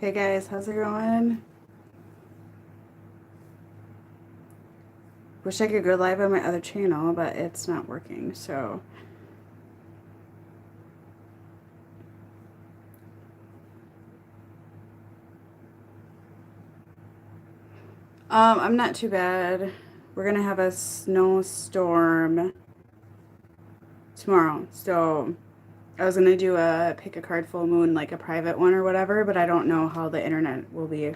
Hey guys, how's it going? Wish I could go live on my other channel, but it's not working, so. I'm not too bad. We're gonna have a snowstorm tomorrow, so I was gonna do a pick a card full moon, like a private one or whatever, but I don't know how the internet will be.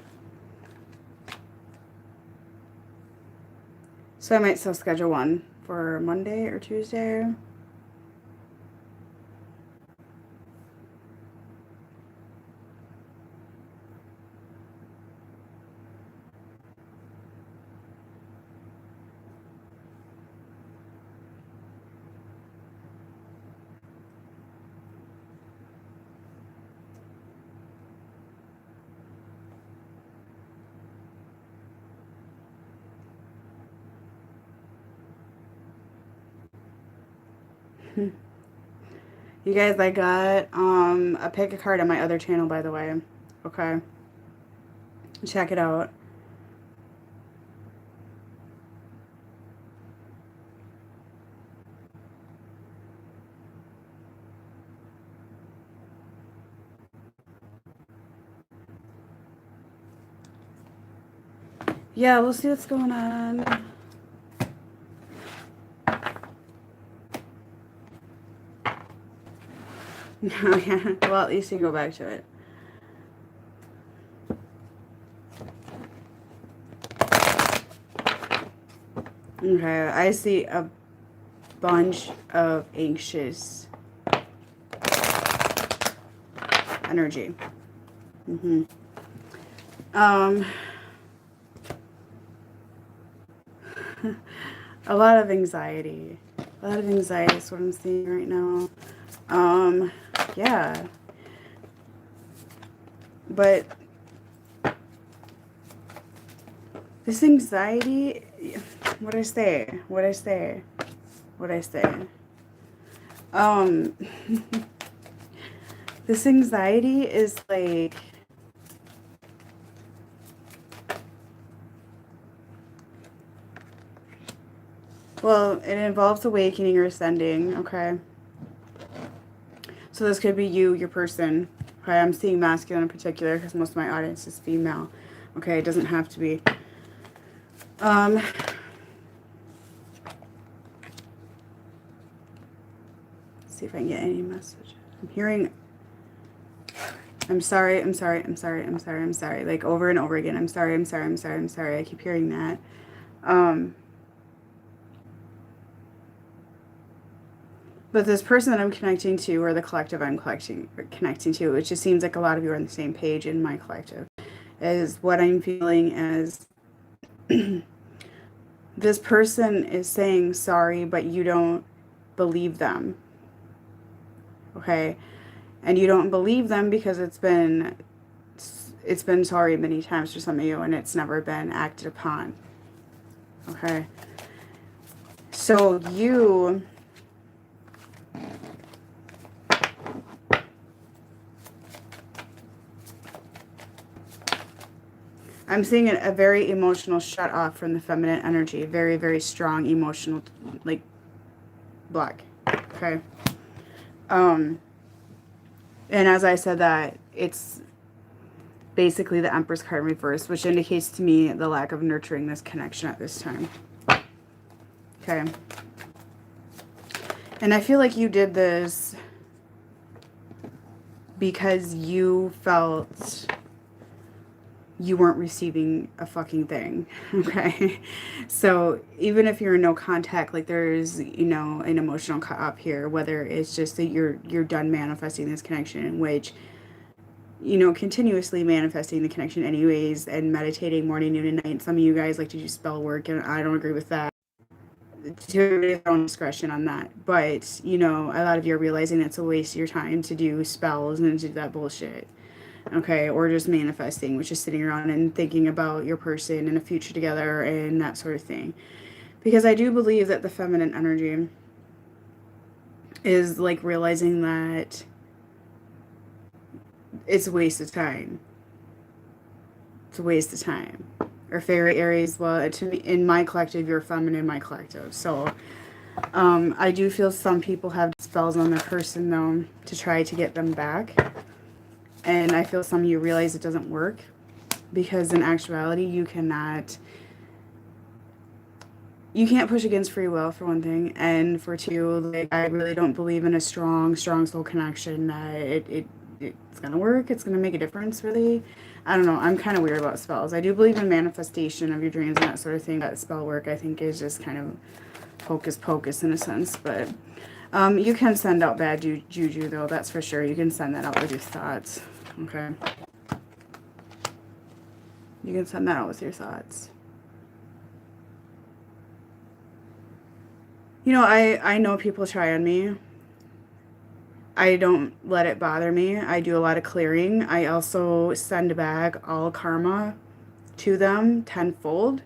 So I might still schedule one for Monday or Tuesday. You guys, I got a pick a card on my other channel, by the way. Okay. Check it out. Yeah, we'll see what's going on. Yeah. Well, at least you go back to it. Okay, I see a bunch of anxious energy. Um, a lot of anxiety. A lot of anxiety is what I'm seeing right now. Yeah. But this anxiety, what'd I say? What'd I say? What'd I say? This anxiety is like, well, it involves awakening or ascending, okay? So this could be you, your person. Okay, I'm seeing masculine in particular because most of my audience is female. Okay, it doesn't have to be. Let's see if I can get any message. I'm hearing, I'm sorry, I'm sorry, I'm sorry, I'm sorry, I'm sorry. Like over and over again. I'm sorry, I'm sorry, I'm sorry, I'm sorry. I keep hearing that. But this person that I'm connecting to, or the collective I'm connecting to, it just seems like a lot of you are on the same page in my collective, is what I'm feeling as this person is saying sorry, but you don't believe them. Okay? And you don't believe them because it's been sorry many times for some of you and it's never been acted upon. Okay? So you I'm seeing a very emotional shut off from the feminine energy. Very, very strong emotional, like, block. Okay. And as I said that, it's basically the Empress card reversed, which indicates to me the lack of nurturing this connection at this time. Okay. And I feel like you did this because you felt you weren't receiving a fucking thing. Okay. So even if you're in no contact, like there's, you know, an emotional cut up here, whether it's just that you're done manifesting this connection, in which, you know, continuously manifesting the connection anyways, and meditating morning, noon, and night. Some of you guys like to do spell work, and I don't agree with that. To their own discretion on that. But, you know, a lot of you are realizing it's a waste of your time to do spells and to do that bullshit. Okay, or just manifesting, which is sitting around and thinking about your person and a future together and that sort of thing. Because I do believe that the feminine energy is like realizing that it's a waste of time. It's a waste of time. Or fairy Aries, well, to me, in my collective, you're feminine in my collective. So I do feel some people have spells on their person, though, to try to get them back. And I feel some of you realize it doesn't work. Because in actuality, you can't push against free will, for one thing. And for two, like, I really don't believe in a strong soul connection. It's going to work. It's going to make a difference, really. I don't know. I'm kind of weird about spells. I do believe in manifestation of your dreams and that sort of thing. That spell work, I think, is just kind of hocus pocus in a sense. But you can send out bad juju, though. That's for sure. You can send that out with your thoughts. Okay? You can send that out with your thoughts. You know, I know people try on me. I don't let it bother me. I do a lot of clearing. I also send back all karma to them tenfold.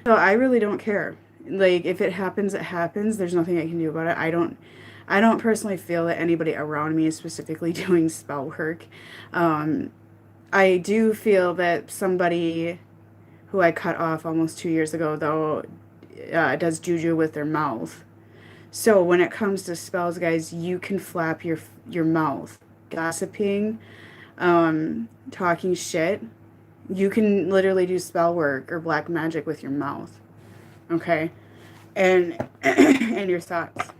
So I really don't care. Like, if it happens, it happens. There's nothing I can do about it. I don't personally feel that anybody around me is specifically doing spell work. I do feel that somebody who I cut off almost 2 years ago, though, does juju with their mouth. So when it comes to spells, guys, you can flap your mouth. Gossiping, talking shit. You can literally do spell work or black magic with your mouth. Okay? And and your thoughts.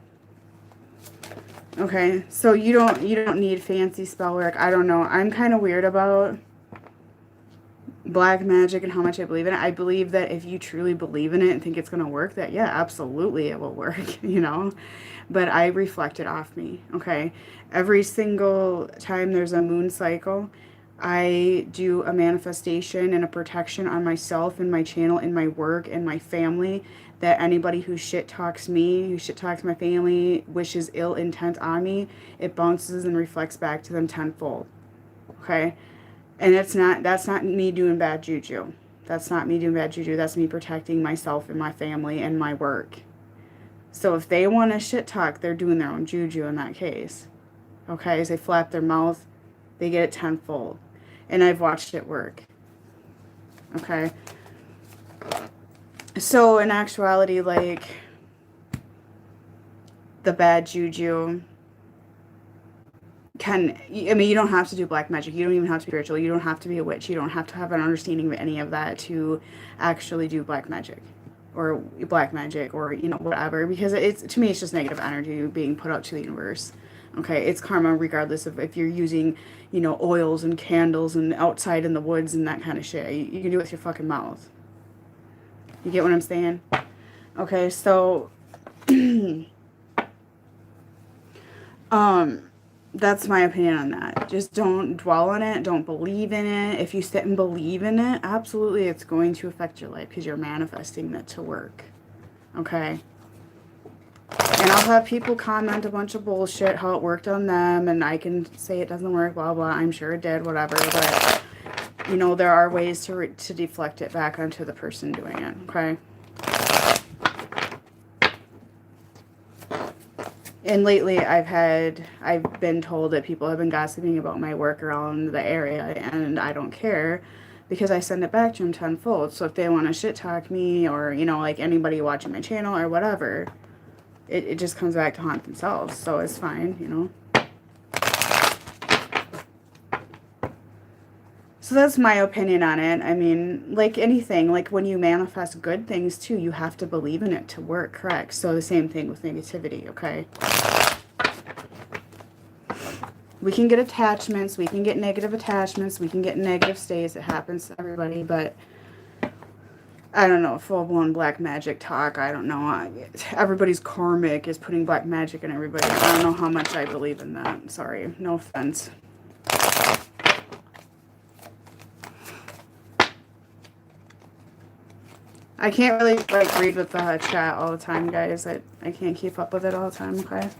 Okay? So you don't need fancy spell work. I don't know. I'm kind of weird about black magic and how much I believe in it. I believe that if you truly believe in it and think it's going to work, that yeah, absolutely it will work, you know. But I reflect it off me, okay? Every single time there's a moon cycle, I do a manifestation and a protection on myself and my channel and my work and my family, that anybody who shit talks me, who shit talks my family, wishes ill intent on me, it bounces and reflects back to them tenfold, okay? And that's not me doing bad juju. That's not me doing bad juju. That's me protecting myself and my family and my work. So if they want to shit talk, they're doing their own juju in that case. Okay, as they flap their mouth, they get it tenfold. And I've watched it work. Okay. So in actuality, like, the bad juju you don't have to do black magic. You don't even have to be spiritual. You don't have to be a witch. You don't have to have an understanding of any of that to actually do black magic or you know, whatever, because to me it's just negative energy being put out to the universe. Okay, it's karma regardless of if you're using, you know, oils and candles and outside in the woods and that kind of shit. You can do it with your fucking mouth. You get what I'm saying? Okay, so that's my opinion on that. Just don't dwell on it. Don't believe in it. If you sit and believe in it, absolutely it's going to affect your life because you're manifesting that to work. Okay? And I'll have people comment a bunch of bullshit, how it worked on them, and I can say it doesn't work, blah, blah. I'm sure it did, whatever. But, you know, there are ways to deflect it back onto the person doing it. Okay? And lately I've been told that people have been gossiping about my work around the area, and I don't care because I send it back to them tenfold. So if they want to shit talk me or, you know, like anybody watching my channel or whatever, it just comes back to haunt themselves. So it's fine, you know. So that's my opinion on it. I mean, like anything, like when you manifest good things too, you have to believe in it to work, correct? So the same thing with negativity, okay? We can get attachments, we can get negative attachments, we can get negative states. It happens to everybody, but I don't know, full-blown black magic talk, I don't know. Everybody's karmic is putting black magic in everybody. I don't know how much I believe in that. Sorry, no offense. I can't really, like, read with the chat all the time, guys. I can't keep up with it all the time, okay?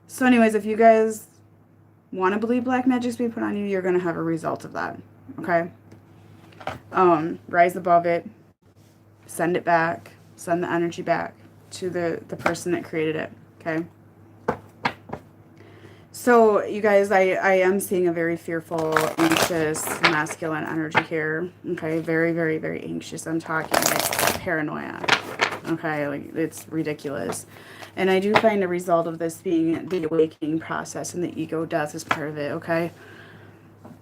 So anyways, if you guys want to believe black magic's being put on you, you're going to have a result of that, okay? Rise above it. Send it back. Send the energy back to the person that created it, okay? So, you guys, I am seeing a very fearful, anxious, masculine energy here. Okay, very, very, very anxious. I'm talking like paranoia. Okay, like it's ridiculous. And I do find a result of this being the awakening process, and the ego death is part of it. Okay.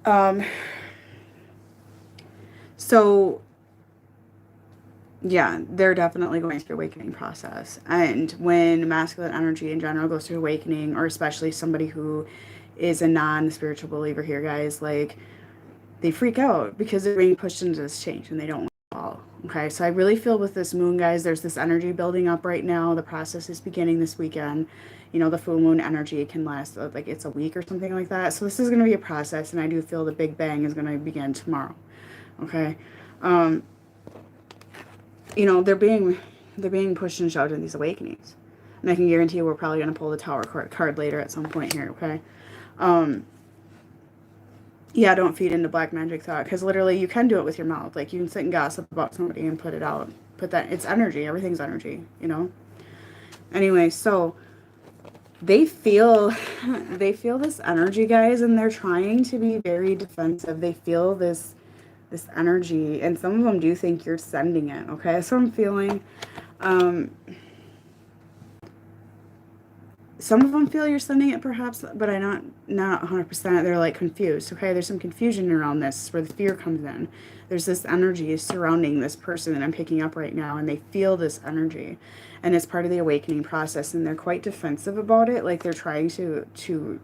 Um, so yeah, they're definitely going through awakening process. And when masculine energy in general goes through awakening, or especially somebody who is a non-spiritual believer here, guys, like they freak out because they're being pushed into this change and they don't want to fall. Okay, so I really feel with this moon, guys, there's this energy building up right now. The process is beginning this weekend. You know, the full moon energy can last like it's a week or something like that. So this is going to be a process, and I do feel the big bang is going to begin tomorrow. Okay. Um, you know, they're being pushed and shoved in these awakenings. And I can guarantee you we're probably going to pull the Tower card later at some point here, okay? Yeah, don't feed into black magic thought, because literally you can do it with your mouth. Like, you can sit and gossip about somebody and put it out. Put that, it's energy. Everything's energy, you know? Anyway, so they feel this energy, guys, and they're trying to be very defensive. They feel this energy, and some of them do think you're sending it, okay? So I'm feeling some of them feel you're sending it, perhaps, but I'm not 100%. They're like confused, okay? There's some confusion around this, where the fear comes in. There's this energy surrounding this person that I'm picking up right now, and they feel this energy, and it's part of the awakening process, and they're quite defensive about it. Like, they're trying to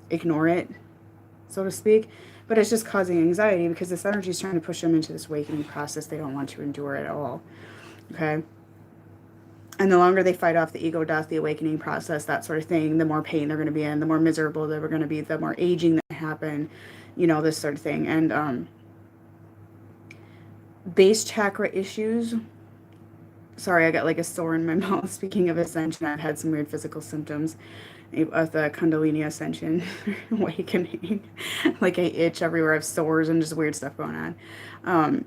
ignore it, so to speak, but it's just causing anxiety because this energy is trying to push them into this awakening process they don't want to endure at all, okay? And the longer they fight off the ego death, the awakening process, that sort of thing, the more pain they're going to be in, the more miserable they're going to be, the more aging that happen, you know, this sort of thing. And base chakra issues. Sorry, I got like a sore in my mouth. Speaking of ascension, I've had some weird physical symptoms of the Kundalini ascension awakening. Like, I itch everywhere. I have sores and just weird stuff going on.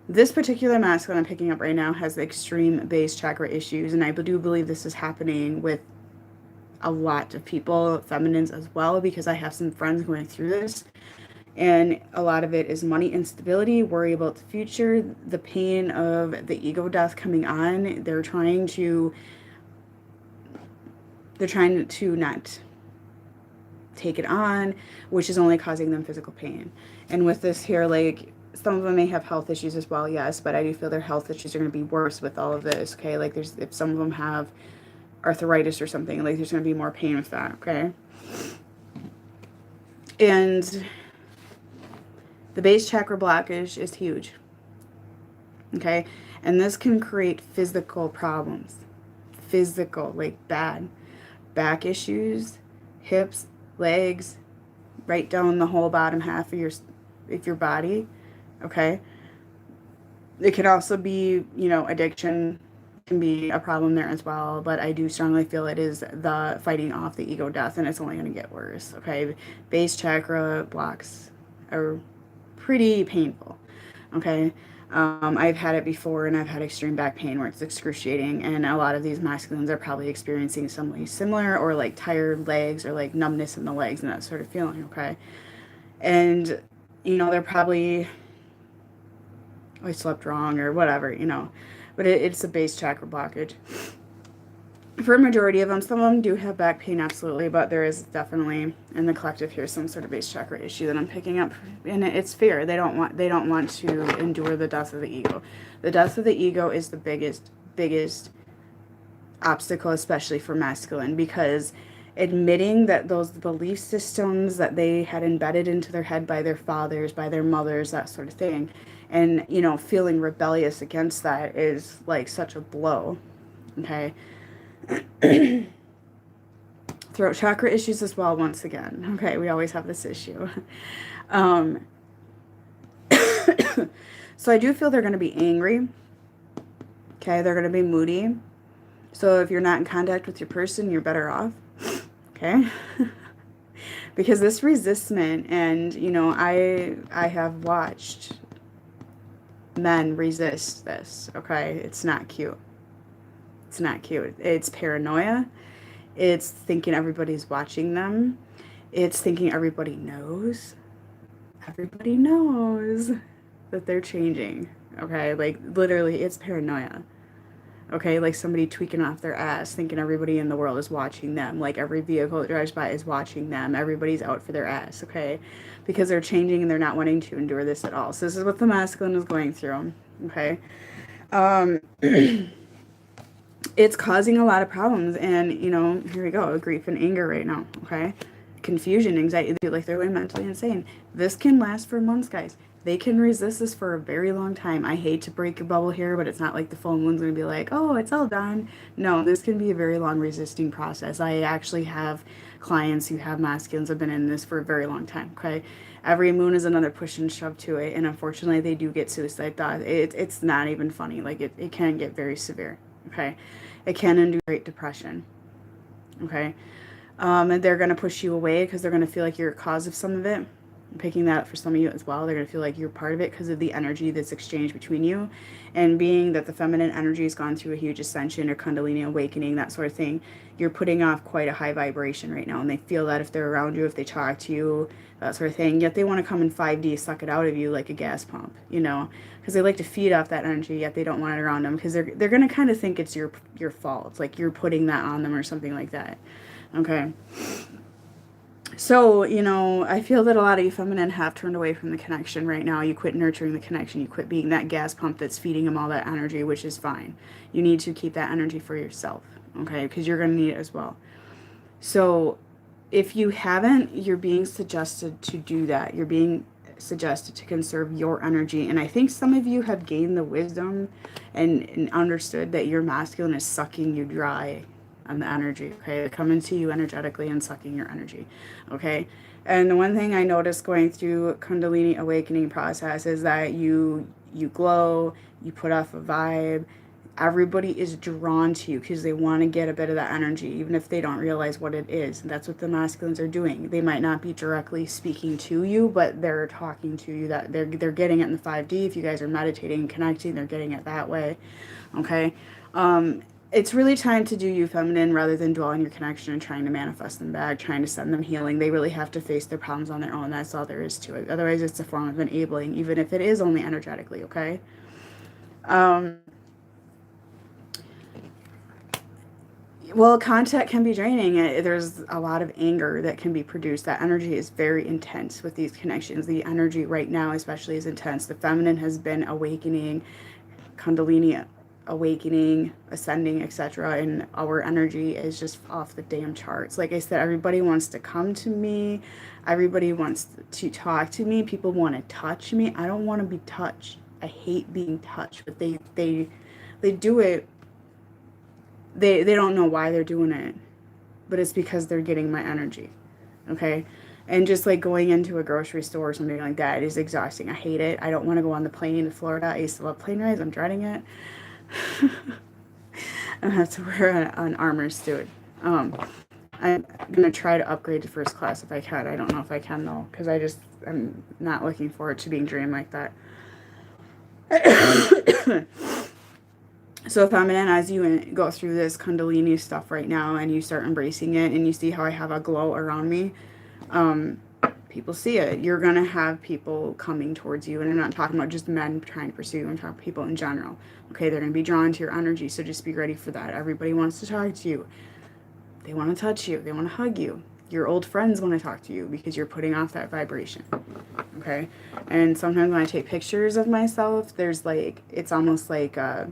This particular masculine I'm picking up right now has extreme base chakra issues, and I do believe this is happening with a lot of people, feminines as well, because I have some friends going through this, and a lot of it is money instability, worry about the future, the pain of the ego death coming on. They're trying to not take it on, which is only causing them physical pain. And with this here, like, some of them may have health issues as well, yes, but I do feel their health issues are going to be worse with all of this, okay? Like, if some of them have arthritis or something, like, there's going to be more pain with that, okay? And the base chakra blockage is huge, okay? And this can create physical problems. Physical, like bad. Back issues, hips, legs, right down the whole bottom half of your body, okay? It could also be, you know, addiction can be a problem there as well, but I do strongly feel it is the fighting off the ego death, and it's only going to get worse, okay? Base chakra blocks are pretty painful, okay? I've had it before, and I've had extreme back pain where it's excruciating, and a lot of these masculines are probably experiencing something similar, or like tired legs, or like numbness in the legs and that sort of feeling, okay? And, you know, they're probably, I slept wrong or whatever, you know, but it's a base chakra blockage. For a majority of them, some of them do have back pain, absolutely, but there is definitely in the collective here some sort of base chakra issue that I'm picking up, and it's fear. They don't want to endure the death of the ego. The death of the ego is the biggest obstacle, especially for masculine, because admitting that those belief systems that they had embedded into their head by their fathers, by their mothers, that sort of thing, and, you know, feeling rebellious against that is like such a blow, okay? Throat chakra issues as well, once again. Okay, we always have this issue. So I do feel they're going to be angry. Okay, they're going to be moody. So if you're not in contact with your person, you're better off. Okay? Because this resistment, and, you know, I have watched men resist this, okay? It's not cute. It's not cute. It's paranoia. It's thinking everybody's watching them. It's thinking everybody knows. Everybody knows that they're changing. Okay, like literally, it's paranoia. Okay, like somebody tweaking off their ass, thinking everybody in the world is watching them. Like every vehicle that drives by is watching them. Everybody's out for their ass, okay? Because they're changing and they're not wanting to endure this at all. So this is what the masculine is going through, okay? It's causing a lot of problems. And, you know, here we go, grief and anger right now, okay? Confusion, anxiety, like they're going mentally insane. This can last for months, guys. They can resist this for a very long time. I hate to break your bubble here, but it's not like the full moon's going to be like, oh, it's all done. No, this can be a very long resisting process. I actually have clients who have masculines have been in this for a very long time, okay? Every moon is another push and shove to it, and unfortunately they do get suicide thoughts. It's not even funny. Like, it can get very severe, okay? It can induce great depression, okay? And they're going to push you away because they're going to feel like you're a cause of some of it. I'm picking that up for some of you as well. They're going to feel like you're part of it because of the energy that's exchanged between you. And being that the feminine energy has gone through a huge ascension or kundalini awakening, that sort of thing, you're putting off quite a high vibration right now. And they feel that if they're around you, if they talk to you, that sort of thing. Yet they want to come in 5D, suck it out of you like a gas pump, you know, because they like to feed off that energy, yet they don't want it around them because they're going to kind of think it's your fault. It's like you're putting that on them or something like that. Okay. So, you know, I feel that a lot of you feminine have turned away from the connection right now. You quit nurturing the connection. You quit being that gas pump that's feeding them all that energy, which is fine. You need to keep that energy for yourself, okay? Because you're going to need it as well. So, if you haven't, you're being suggested to do that. You're being suggested to conserve your energy. And I think some of you have gained the wisdom and understood that your masculine is sucking you dry on the energy, okay? Coming to you energetically and sucking your energy, okay? And the one thing I noticed going through Kundalini awakening process is that you glow, you put off a vibe. Everybody is drawn to you because they want to get a bit of that energy, even if they don't realize what it is. And that's what the masculines are doing. They might not be directly speaking to you, but they're talking to you. That they're getting it in the 5D. If you guys are meditating and connecting, they're getting it that way, okay? It's really time to do you feminine rather than dwell on your connection and trying to manifest them back, trying to send them healing. They really have to face their problems on their own. That's all there is to it. Otherwise, it's a form of enabling, even if it is only energetically, okay? Well, contact can be draining. There's a lot of anger that can be produced. That energy is very intense with these connections. The energy right now especially is intense. The feminine has been awakening, Kundalini awakening, ascending, etc. And our energy is just off the damn charts. Like I said, everybody wants to come to me. Everybody wants to talk to me. People want to touch me. I don't want to be touched. I hate being touched. But they do it. They don't know why they're doing it. But it's because they're getting my energy. Okay? And just like going into a grocery store or something like that is exhausting. I hate it. I don't want to go on the plane to Florida. I used to love plane rides. I'm dreading it. I have to wear an armor suit. I'm going to try to upgrade to first class if I can. I don't know if I can though, because I'm not looking forward to being dreamed like that. So feminine, as you go through this Kundalini stuff right now and you start embracing it and you see how I have a glow around me, people see it. You're going to have people coming towards you. And I'm not talking about just men trying to pursue you. I'm talking about people in general. Okay, they're going to be drawn to your energy. So just be ready for that. Everybody wants to talk to you. They want to touch you. They want to hug you. Your old friends want to talk to you because you're putting off that vibration. Okay? And sometimes when I take pictures of myself, there's like, it's almost like a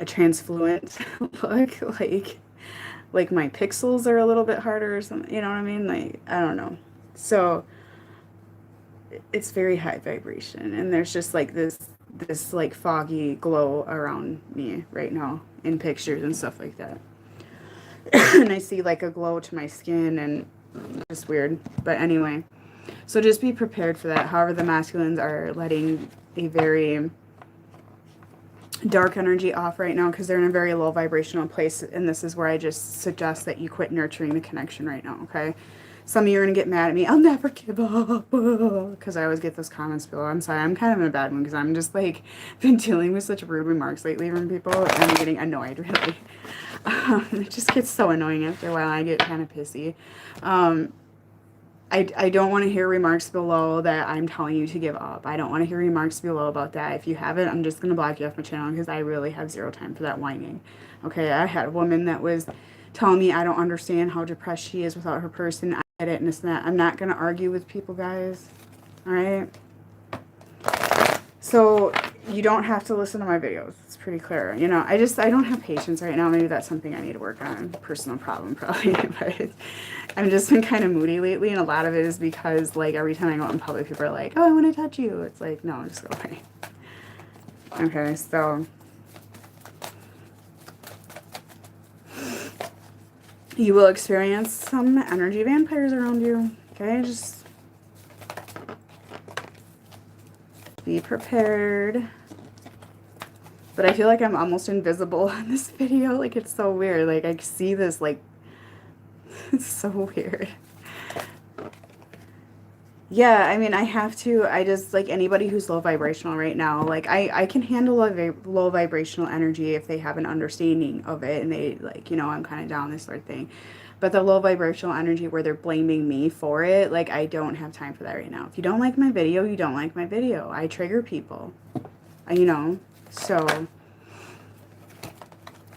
transfluent look. Like my pixels are a little bit harder or something, you know what I mean? Like, I don't know. So it's very high vibration. And there's just like this like foggy glow around me right now in pictures and stuff like that. And I see like a glow to my skin and it's just weird. But anyway, so just be prepared for that. However, the masculines are letting a very dark energy off right now because they're in a very low vibrational place, and this is where I just suggest that you quit nurturing the connection right now, okay? Some of you are going to get mad at me. I'll never give up. Because I always get those comments below. I'm sorry. I'm kind of in a bad one because I'm just like been dealing with such rude remarks lately from people and I'm getting annoyed, really. It just gets so annoying after a while. I get kind of pissy. I don't want to hear remarks below that I'm telling you to give up. I don't want to hear remarks below about that. If you haven't, I'm just going to block you off my channel because I really have zero time for that whining. Okay, I had a woman that was telling me I don't understand how depressed she is without her person. I get it and it's not. I'm not going to argue with people, guys. All right? So you don't have to listen to my videos. It's pretty clear. You know, I don't have patience right now. Maybe that's something I need to work on. Personal problem, probably. But I've just been kind of moody lately, and a lot of it is because, like, every time I go out in public, people are like, oh, I want to touch you. It's like, no, just go away. Okay, so you will experience some energy vampires around you. Okay, just be prepared. But I feel like I'm almost invisible in this video. Like, it's so weird. Like, I see this, like, it's so weird. Yeah, I mean, I have to. I just, like, anybody who's low vibrational right now, like, I can handle low vibrational energy if they have an understanding of it and they, like, you know, I'm kind of down, this sort of thing. But the low vibrational energy where they're blaming me for it, like, I don't have time for that right now. If you don't like my video, you don't like my video. I trigger people, you know, so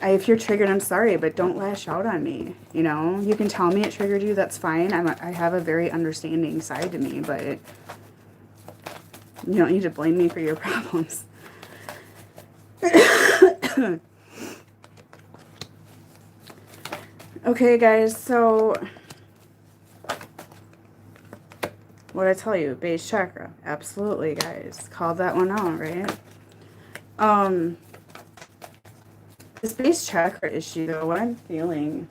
if you're triggered, I'm sorry, but don't lash out on me, you know. You can tell me it triggered you, that's fine. I have a very understanding side to me, but you don't need to blame me for your problems. Okay, guys, so what did I tell you? Base chakra. Absolutely, guys. Called that one out, right? This base chakra issue, though, what I'm feeling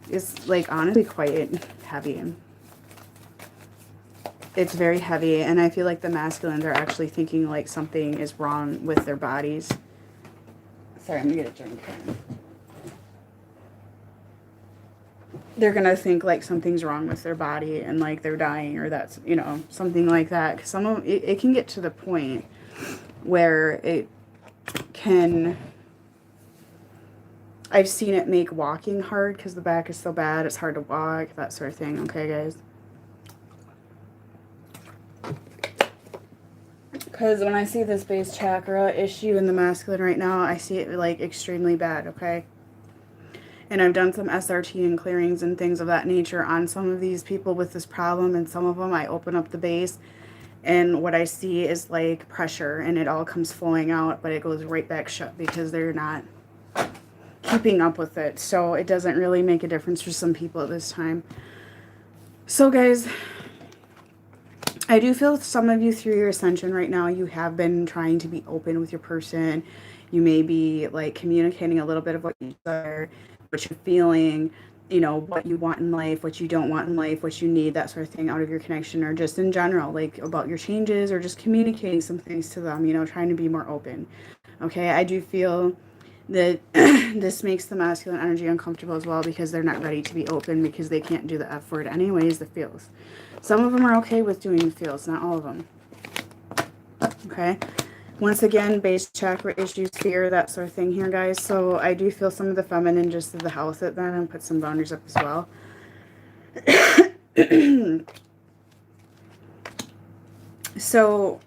is, like, honestly quite heavy. It's very heavy, and I feel like the masculines are actually thinking, like, something is wrong with their bodies. Sorry, I'm gonna get a drink. They're gonna think like something's wrong with their body and like they're dying, or that's, you know, something like that. Because some of it can get to the point where it can, I've seen it make walking hard because the back is so bad, it's hard to walk, that sort of thing. Okay, guys? Because when I see this base chakra issue in the masculine right now, I see it like extremely bad, okay? And I've done some SRT and clearings and things of that nature on some of these people with this problem. And some of them, I open up the base and what I see is like pressure and it all comes flowing out, but it goes right back shut because they're not keeping up with it. So it doesn't really make a difference for some people at this time. So guys, I do feel some of you through your ascension right now, you have been trying to be open with your person. You may be like communicating a little bit of what you are, what you're feeling, you know, what you want in life, what you don't want in life, what you need, that sort of thing out of your connection, or just in general, like about your changes, or just communicating some things to them, you know, trying to be more open. Okay, I do feel that this makes the masculine energy uncomfortable as well because they're not ready to be open because they can't do the F word anyways, the feels. Some of them are okay with doing the feels, not all of them. Okay. Once again, base chakra issues, fear, that sort of thing here, guys. So I do feel some of the feminine just of the house at that and put some boundaries up as well. So,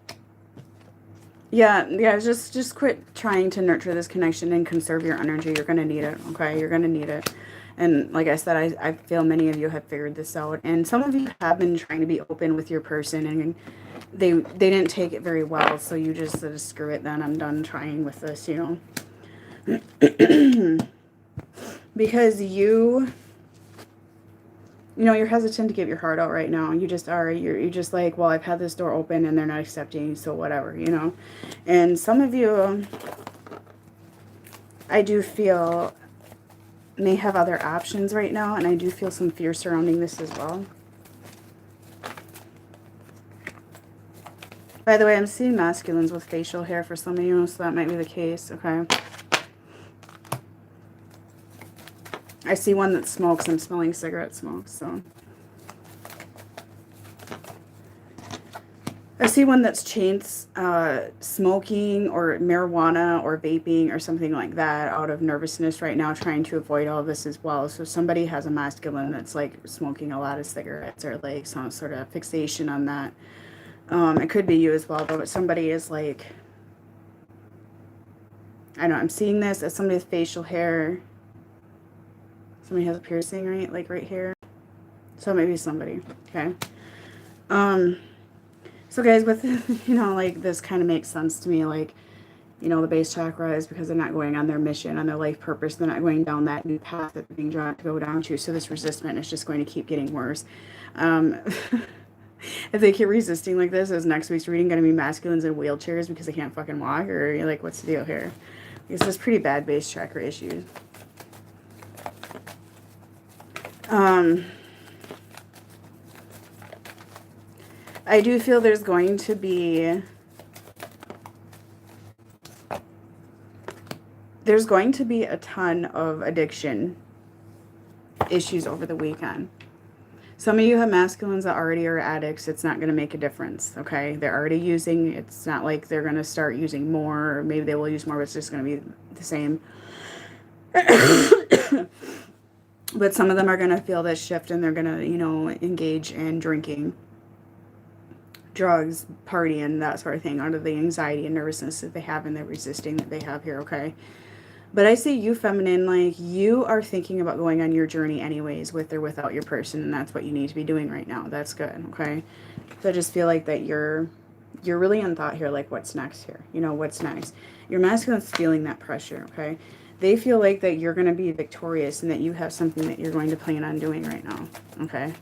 yeah, just quit trying to nurture this connection and conserve your energy. You're going to need it, okay? You're going to need it. And like I said, I feel many of you have figured this out. And some of you have been trying to be open with your person and they didn't take it very well, so you just said, screw it then, I'm done trying with this, you know. Because you know, you're hesitant to give your heart out right now. You just are. You're just like, well, I've had this door open and they're not accepting, so whatever, you know. And some of you, I do feel, may have other options right now, and I do feel some fear surrounding this as well. By the way, I'm seeing masculines with facial hair for some of you, so that might be the case, okay? I see one that smokes. I'm smelling cigarette smoke, so. I see one that's chain smoking or marijuana or vaping or something like that out of nervousness right now, trying to avoid all of this as well. So somebody has a masculine that's like smoking a lot of cigarettes or like some sort of fixation on that. It could be you as well, but somebody is like, I don't know, I'm seeing this as somebody with facial hair. Somebody has a piercing, right? Like right here. So maybe somebody, okay? So guys, with, you know, like this kind of makes sense to me. Like, you know, the base chakra is because they're not going on their mission, on their life purpose. They're not going down that new path that they're being drawn to go down to. So this resistment is just going to keep getting worse. If they keep resisting like this, is next week's reading going to be masculines in wheelchairs because they can't fucking walk? Or you're like, what's the deal here? Because there's pretty bad base chakra issues. I do feel there's going to be a ton of addiction issues over the weekend. Some of you have masculines that already are addicts. It's not going to make a difference, okay? They're already using. It's not like they're going to start using more, or maybe they will use more, but it's just going to be the same. But some of them are going to feel this shift, and they're going to, you know, engage in drinking, drugs, partying, that sort of thing, out of the anxiety and nervousness that they have and the resisting that they have here, okay? But I see you, feminine, like you are thinking about going on your journey anyways, with or without your person, and that's what you need to be doing right now. That's good, okay? So I just feel like that you're really in thought here, like what's next here? You know, what's next? Your masculine's feeling that pressure, okay? They feel like that you're going to be victorious and that you have something that you're going to plan on doing right now, okay?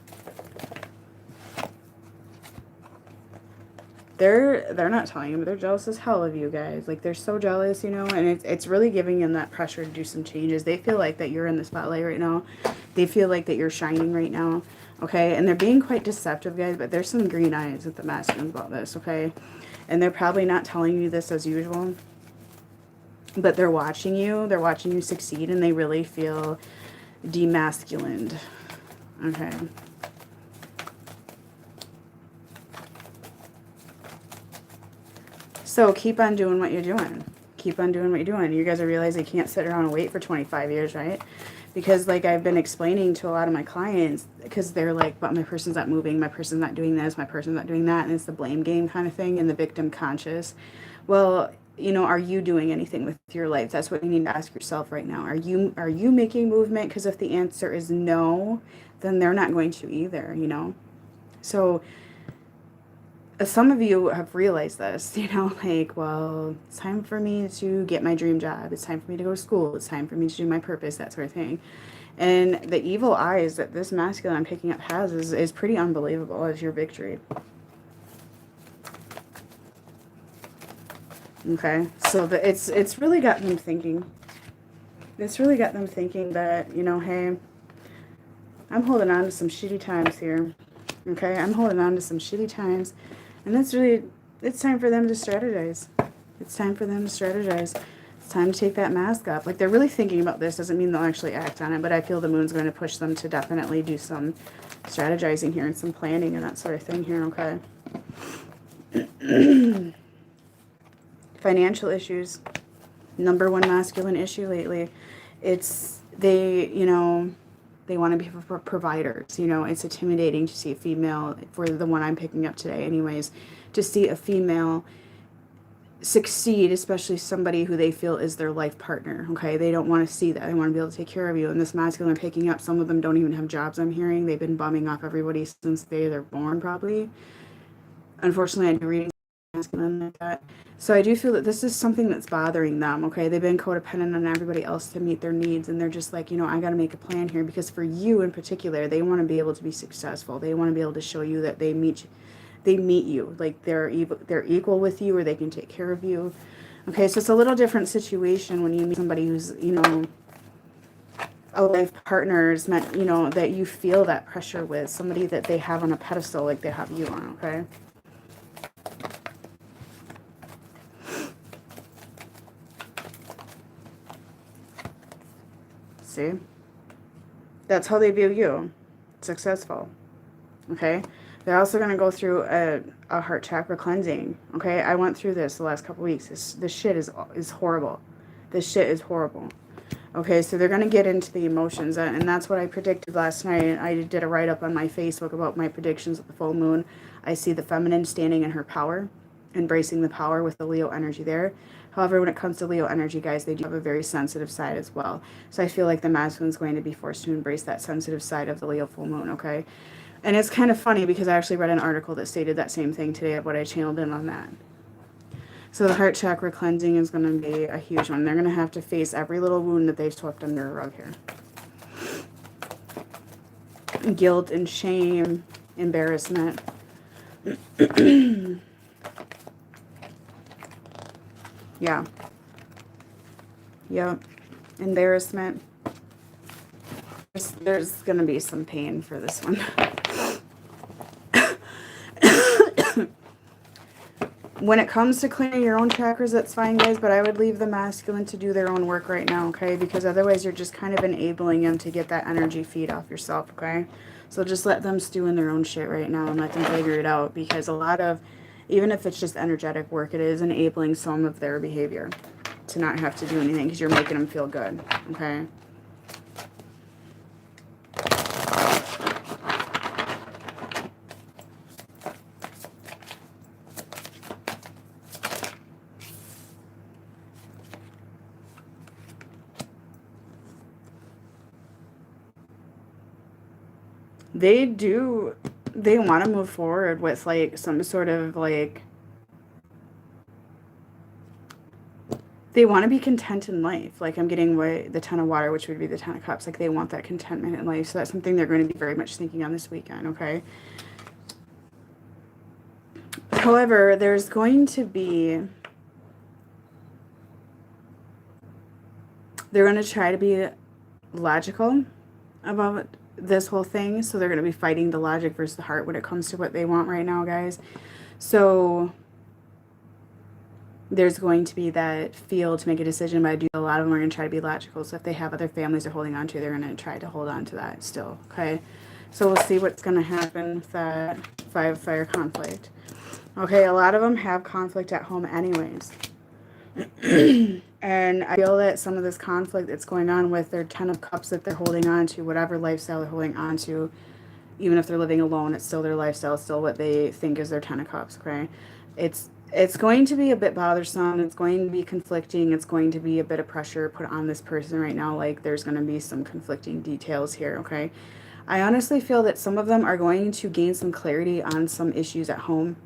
They're not telling you, but they're jealous as hell of you guys. Like, they're so jealous, you know, and it's really giving them that pressure to do some changes. They feel like that you're in the spotlight right now. They feel like that you're shining right now, okay? And they're being quite deceptive, guys, but there's some green eyes with the masculines about this, okay? And they're probably not telling you this as usual, but they're watching you. They're watching you succeed, and they really feel demasculined, okay? So keep on doing what you're doing. Keep on doing what you're doing. You guys are realizing you can't sit around and wait for 25 years, right? Because like I've been explaining to a lot of my clients, because they're like, but my person's not moving, my person's not doing this, my person's not doing that, and it's the blame game kind of thing and the victim conscious. Well, you know, are you doing anything with your life? That's what you need to ask yourself right now. Are you making movement? Because if the answer is no, then they're not going to either, you know? So some of you have realized this, you know, like, well, it's time for me to get my dream job. It's time for me to go to school. It's time for me to do my purpose, that sort of thing. And the evil eyes that this masculine I'm picking up has is pretty unbelievable as your victory. Okay, so it's really got them thinking. It's really got them thinking that, you know, hey, I'm holding on to some shitty times here. Okay, I'm holding on to some shitty times. And that's really, it's time for them to strategize. It's time for them to strategize. It's time to take that mask off. Like, they're really thinking about this. Doesn't mean they'll actually act on it, but I feel the moon's going to push them to definitely do some strategizing here and some planning and that sort of thing here, okay? Financial issues. Number one masculine issue lately. It's, you know, they want to be providers. You know, it's intimidating to see a female, for the one I'm picking up today anyways, to see a female succeed, especially somebody who they feel is their life partner, okay? They don't want to see that. They want to be able to take care of you. And this masculine I'm picking up, some of them don't even have jobs, I'm hearing. They've been bumming off everybody since they're born, probably. Unfortunately, I do readings masculine like that. So I do feel that this is something that's bothering them, okay? They've been codependent on everybody else to meet their needs, and they're just like, you know, I got to make a plan here, because for you in particular, they want to be able to be successful. They want to be able to show you that they meet you, like they're equal with you, or they can take care of you. Okay, so it's a little different situation when you meet somebody who's, you know, a life partner is meant, you know, that you feel that pressure with, somebody that they have on a pedestal like they have you on, okay? See? That's how they view you. Successful. Okay? They're also going to go through a heart chakra cleansing. Okay, I went through this the last couple weeks. This shit is horrible. This shit is horrible. Okay, so they're going to get into the emotions, and that's what I predicted last night. I did a write-up on my Facebook about my predictions of the full moon. I see the feminine standing in her power, embracing the power with the Leo energy there. However, when it comes to Leo energy, guys, they do have a very sensitive side as well. So I feel like the masculine is going to be forced to embrace that sensitive side of the Leo full moon, okay? And it's kind of funny because I actually read an article that stated that same thing today of what I channeled in on that. So the heart chakra cleansing is going to be a huge one. They're going to have to face every little wound that they've swept under a rug here. Guilt and shame, embarrassment. Yeah. Yep. Embarrassment. There's going to be some pain for this one. When it comes to clearing your own chakras, that's fine, guys, but I would leave the masculine to do their own work right now, okay? Because otherwise you're just kind of enabling them to get that energy feed off yourself, okay? So just let them stew in their own shit right now and let them figure it out, because a lot of, even if it's just energetic work, it is enabling some of their behavior to not have to do anything because you're making them feel good, okay? They want to move forward with like some sort of like, they want to be content in life. Like I'm getting the Ten of Water, which would be the Ten of Cups. Like they want that contentment in life. So that's something they're going to be very much thinking on this weekend, okay? However, there's going to be, they're going to try to be logical about this whole thing. So they're going to be fighting the logic versus the heart when it comes to what they want right now, guys. So there's going to be that feel to make a decision, but I do a lot of them are going to try to be logical. So if they have other families they're holding on to, they're going to try to hold on to that still, okay? So we'll see what's going to happen with that Five of Fire conflict. Okay, a lot of them have conflict at home anyways. And I feel that some of this conflict that's going on with their Ten of Cups that they're holding on to, whatever lifestyle they're holding on to, even if they're living alone, it's still their lifestyle, it's still what they think is their Ten of Cups, okay? It's going to be a bit bothersome, it's going to be conflicting, it's going to be a bit of pressure put on this person right now, like there's going to be some conflicting details here, okay? I honestly feel that some of them are going to gain some clarity on some issues at home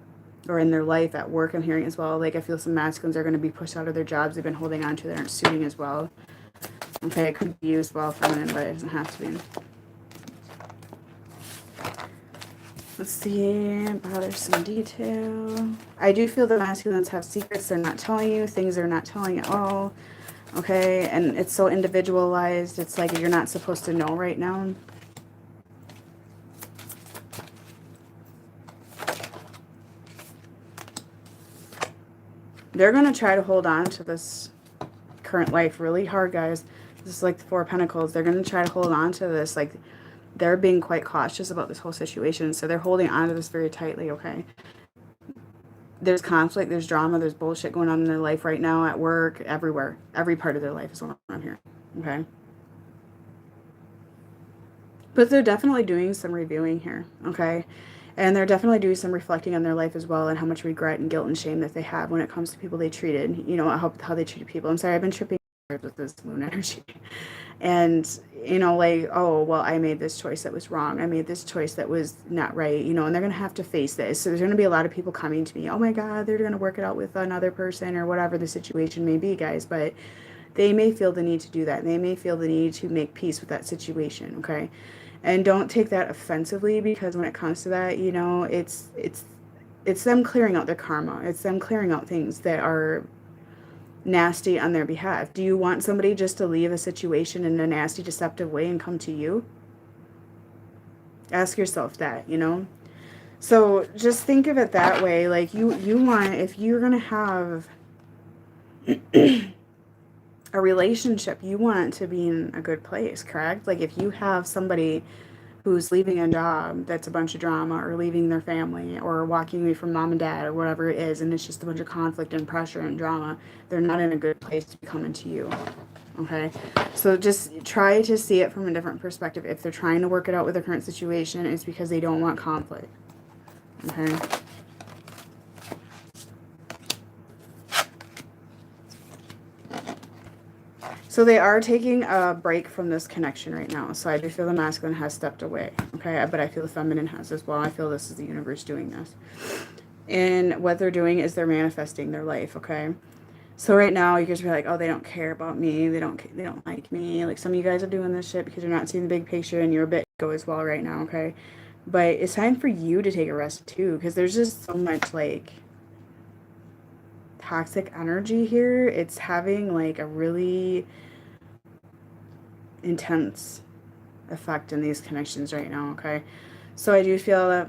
or in their life, at work, I'm hearing as well. Like I feel some masculines are going to be pushed out of their jobs they've been holding on to that aren't suiting as well. Okay, it could be you as well, feminine, but it doesn't have to be. Let's see, bother some detail. I do feel the masculines have secrets they're not telling you, things they're not telling at all. Okay, and it's so individualized. It's like you're not supposed to know right now. They're going to try to hold on to this current life really hard, guys. This is like the Four of Pentacles. They're going to try to hold on to this. Like, they're being quite cautious about this whole situation. So they're holding on to this very tightly, okay? There's conflict, there's drama, there's bullshit going on in their life right now, at work, everywhere. Every part of their life is going on here, okay? But they're definitely doing some reviewing here, okay? And they're definitely doing some reflecting on their life as well and how much regret and guilt and shame that they have when it comes to people they treated, you know, how they treated people. I'm sorry, I've been tripping with this moon energy. And, you know, like, oh, well, I made this choice that was wrong. I made this choice that was not right, you know, and they're going to have to face this. So there's going to be a lot of people coming to me, oh my God, they're going to work it out with another person or whatever the situation may be, guys. But they may feel the need to do that. They may feel the need to make peace with that situation, okay? And don't take that offensively, because when it comes to that, you know, it's them clearing out their karma. It's them clearing out things that are nasty on their behalf. Do you want somebody just to leave a situation in a nasty, deceptive way and come to you? Ask yourself that, you know? So just think of it that way. Like you want, if you're going to have a relationship, you want it to be in a good place, correct? Like if you have somebody who's leaving a job that's a bunch of drama, or leaving their family, or walking away from mom and dad, or whatever it is, and it's just a bunch of conflict and pressure and drama. They're not in a good place to be coming to you. Okay, so just try to see it from a different perspective. If they're trying to work it out with their current situation, it's because they don't want conflict. Okay. So they are taking a break from this connection right now. So I do feel the masculine has stepped away. Okay, but I feel the feminine has as well. I feel this is the universe doing this. And what they're doing is they're manifesting their life. Okay. So right now you guys are like, oh, they don't care about me. They don't like me. Like, some of you guys are doing this shit because you're not seeing the big picture, and you're a bit ego as well right now. Okay. But it's time for you to take a rest too, because there's just so much like toxic energy here. It's having like a really intense effect in these connections right now. Okay, so I do feel that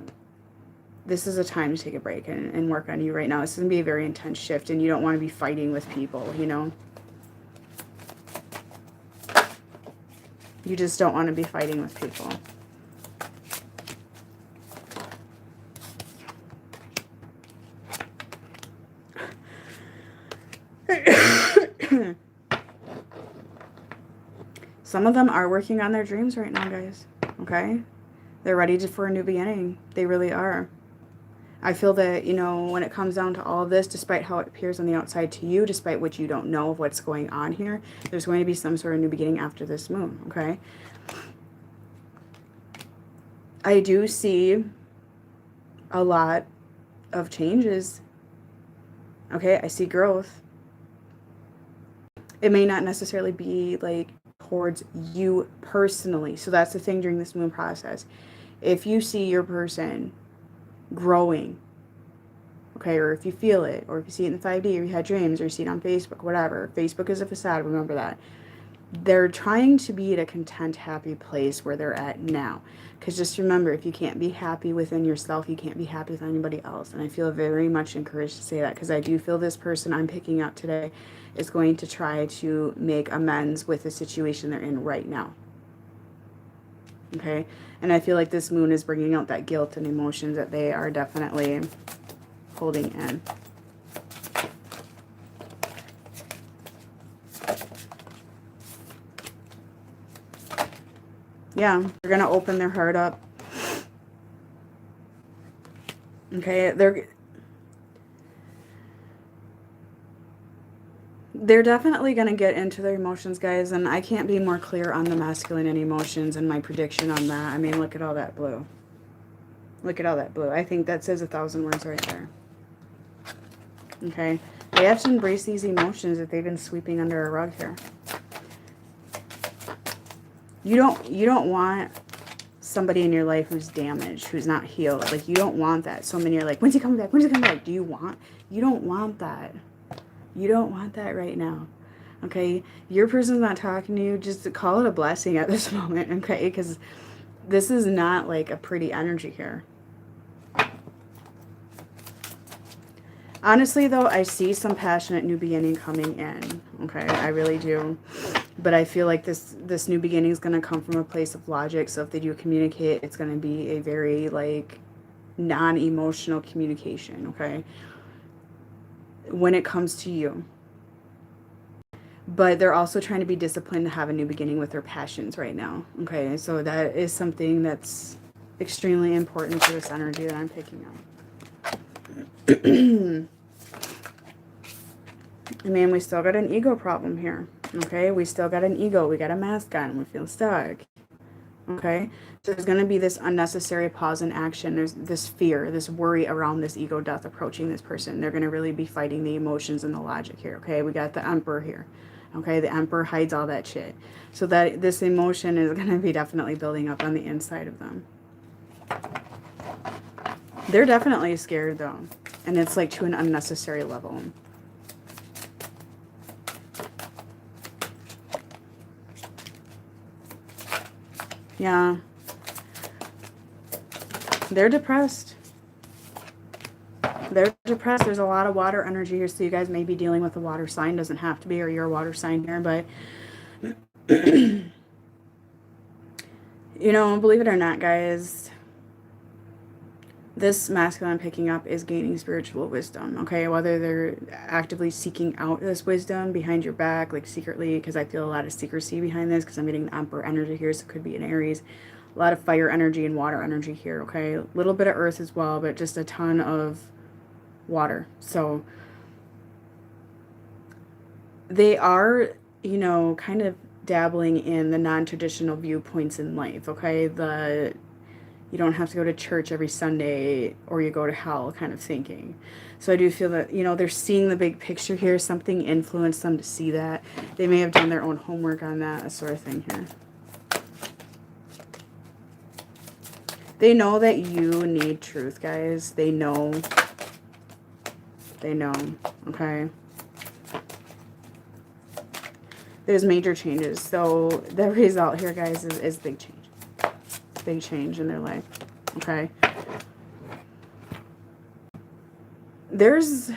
this is a time to take a break and work on you right now. This is gonna be a very intense shift, and you don't want to be fighting with people, you know. You just don't want to be fighting with people. Some of them are working on their dreams right now, guys. Okay? They're ready for a new beginning. They really are. I feel that, you know, when it comes down to all of this, despite how it appears on the outside to you, despite what you don't know of what's going on here, there's going to be some sort of new beginning after this moon, okay? I do see a lot of changes. Okay? I see growth. It may not necessarily be like towards you personally. So that's the thing during this moon process. If you see your person growing, okay, or if you feel it, or if you see it in 5D, or you had dreams, or you see it on Facebook, whatever. Facebook is a facade, remember that. They're trying to be at a content, happy place where they're at now. Because just remember, if you can't be happy within yourself, you can't be happy with anybody else. And I feel very much encouraged to say that, because I do feel this person I'm picking up today is going to try to make amends with the situation they're in right now. Okay? And I feel like this moon is bringing out that guilt and emotions that they are definitely holding in. Yeah, they're going to open their heart up. Okay, they're definitely going to get into their emotions, guys, and I can't be more clear on the masculine and emotions and my prediction on that. I mean, look at all that blue. Look at all that blue. I think that says 1,000 words right there. Okay, they have to embrace these emotions that they've been sweeping under a rug here. You don't want somebody in your life who's damaged, who's not healed. Like, you don't want that. So many are like, when's he coming back? When's he coming back? You don't want that. You don't want that right now. Okay? Your person's not talking to you. Just call it a blessing at this moment, okay? Because this is not like a pretty energy here. Honestly, though, I see some passionate new beginning coming in. Okay? I really do. But I feel like this new beginning is going to come from a place of logic. So if they do communicate, it's going to be a very, like, non-emotional communication, okay? When it comes to you. But they're also trying to be disciplined to have a new beginning with their passions right now, okay? So that is something that's extremely important to this energy that I'm picking up. I mean, we still got an ego problem here. Okay, we still got an ego. We got a mask on. We feel stuck. Okay, so there's going to be this unnecessary pause in action. There's this fear, this worry around this ego death approaching this person. They're going to really be fighting the emotions and the logic here. Okay, we got the Emperor here. Okay, the Emperor hides all that shit. So that this emotion is going to be definitely building up on the inside of them. They're definitely scared though. And it's like to an unnecessary level. Yeah. They're depressed. They're depressed. There's a lot of water energy here, so you guys may be dealing with a water sign. Doesn't have to be, or you're a water sign here, but You know, believe it or not, guys, this masculine I'm picking up is gaining spiritual wisdom, okay? Whether they're actively seeking out this wisdom behind your back, like secretly, because I feel a lot of secrecy behind this, because I'm getting the Emperor energy here, so it could be an Aries. A lot of fire energy and water energy here, okay? A little bit of earth as well, but just a ton of water. So they are, you know, kind of dabbling in the non-traditional viewpoints in life, okay? The you don't have to go to church every Sunday or you go to hell kind of thinking. So I do feel that, you know, they're seeing the big picture here. Something influenced them to see that. They may have done their own homework on that, sort of thing here. They know that you need truth, guys. They know. They know, okay? There's major changes. So the result here, guys, is big change. Big change in their life, okay? There's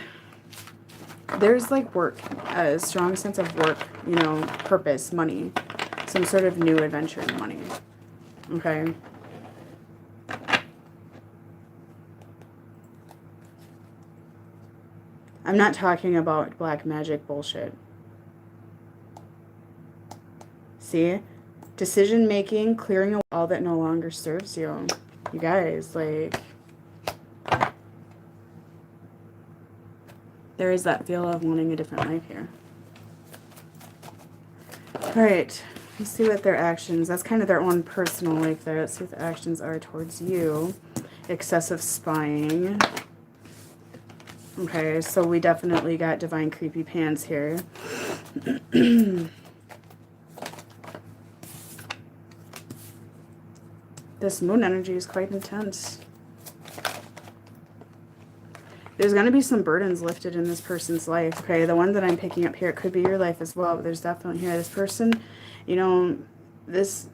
like work, a strong sense of work, you know, purpose, money, some sort of new adventure in money, okay? I'm not talking about black magic bullshit. See? Decision making, clearing away all that no longer serves you. You guys, like, there is that feel of wanting a different life here. All right, let's see what their actions, that's kind of their own personal life there. Let's see what the actions are towards you. Excessive spying. Okay, so we definitely got divine creepy pants here. This moon energy is quite intense. There's going to be some burdens lifted in this person's life, okay? The one that I'm picking up here, it could be your life as well, but there's definitely here. This person, you know, this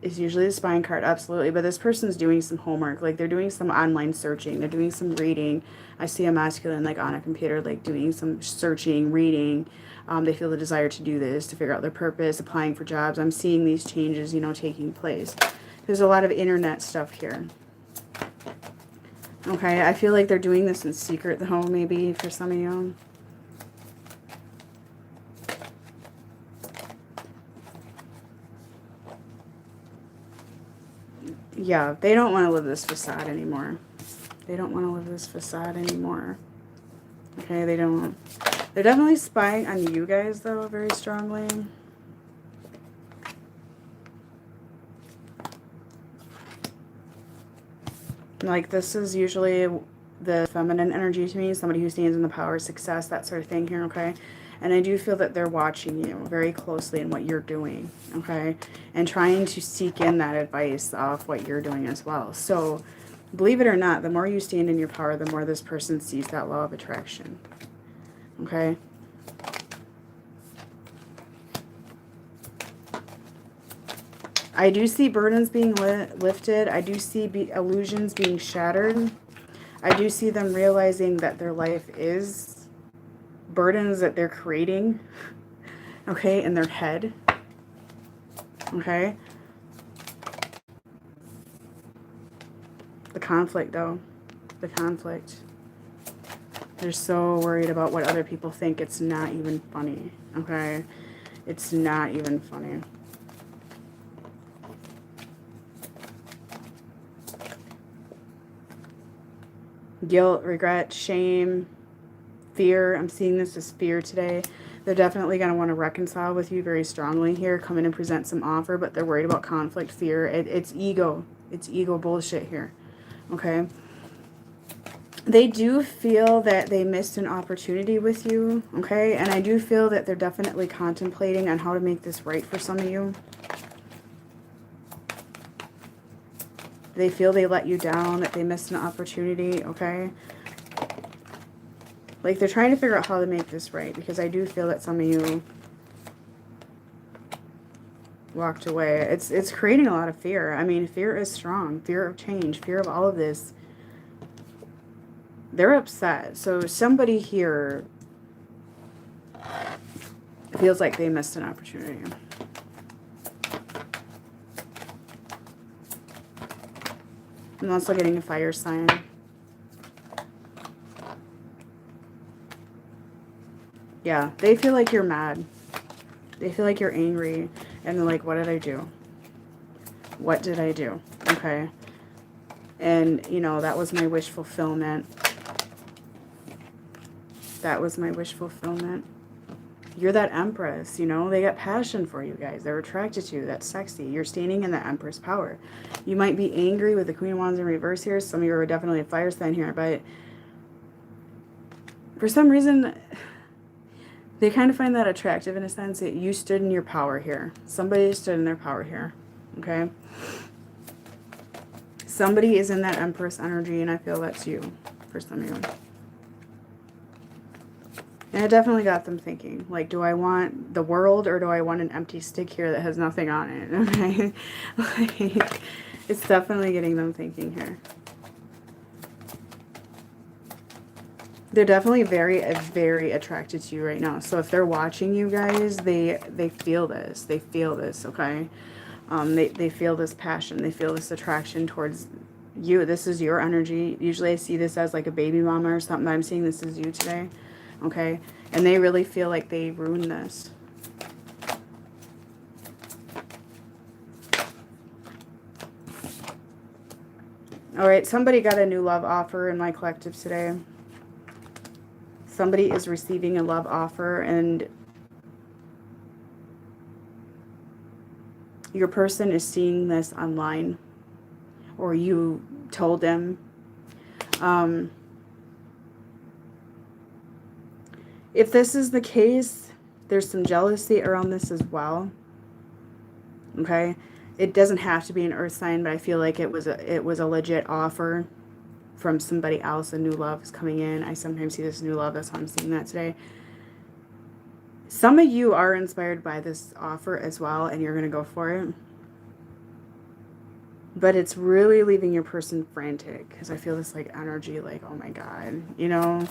is usually the spine card, absolutely, but this person's doing some homework. Like, they're doing some online searching. They're doing some reading. I see a masculine, like, on a computer, like, doing some searching, reading. They feel the desire to do this, to figure out their purpose, applying for jobs. I'm seeing these changes, you know, taking place. There's a lot of internet stuff here. Okay, I feel like they're doing this in secret, though, maybe, for some of you. Yeah, they don't want to live this facade anymore. They don't want to live this facade anymore. Okay, they don't. They're definitely spying on you guys, though, very strongly. Like, this is usually the feminine energy to me, somebody who stands in the power of success, that sort of thing here, okay? And I do feel that they're watching you very closely in what you're doing, okay? And trying to seek in that advice off what you're doing as well. So, believe it or not, the more you stand in your power, the more this person sees that law of attraction, okay? I do see burdens being lifted. I do see illusions being shattered. I do see them realizing that their life is burdens that they're creating, okay, in their head, okay? The conflict, though. The conflict. They're so worried about what other people think. It's not even funny, okay? It's not even funny. Guilt, regret, shame, fear. I'm seeing this as fear today. They're definitely going to want to reconcile with you very strongly here. Come in and present some offer, but they're worried about conflict, fear. It's ego. It's ego bullshit here. Okay? They do feel that they missed an opportunity with you. Okay? And I do feel that they're definitely contemplating on how to make this right for some of you. They feel they let you down, that they missed an opportunity, okay? Like, they're trying to figure out how to make this right, because I do feel that some of you walked away. It's creating a lot of fear. I mean, fear is strong. Fear of change, fear of all of this. They're upset. So somebody here feels like they missed an opportunity. I'm also getting a fire sign. Yeah, they feel like you're mad. They feel like you're angry. And they're like, what did I do? What did I do? Okay. And, you know, that was my wish fulfillment. That was my wish fulfillment. You're that Empress, you know. They got passion for you guys. They're attracted to you. That's sexy. You're standing in the Empress power. You might be angry with the Queen of Wands in reverse here. Some of you are definitely a fire sign here. But for some reason, they kind of find that attractive in a sense that you stood in your power here. Somebody stood in their power here. Okay? Somebody is in that Empress energy, and I feel that's you for some of you. And it definitely got them thinking, like, do I want the world or do I want an empty stick here that has nothing on it? Okay? Like, it's definitely getting them thinking here. They're definitely very, very attracted to you right now. So if they're watching you guys, they feel this. They feel this, okay? They feel this passion. They feel this attraction towards you. This is your energy. Usually I see this as like a baby mama or something. But I'm seeing this as you today. Okay? And they really feel like they ruined this. Alright, somebody got a new love offer in my collective today. Somebody is receiving a love offer, and your person is seeing this online, or you told them. If this is the case, there's some jealousy around this as well. Okay? It doesn't have to be an earth sign, but I feel like it was a legit offer from somebody else. A new love is coming in. I sometimes see this new love. That's why I'm seeing that today. Some of you are inspired by this offer as well, and you're going to go for it. But it's really leaving your person frantic, because I feel this like energy, like, oh my God, you know?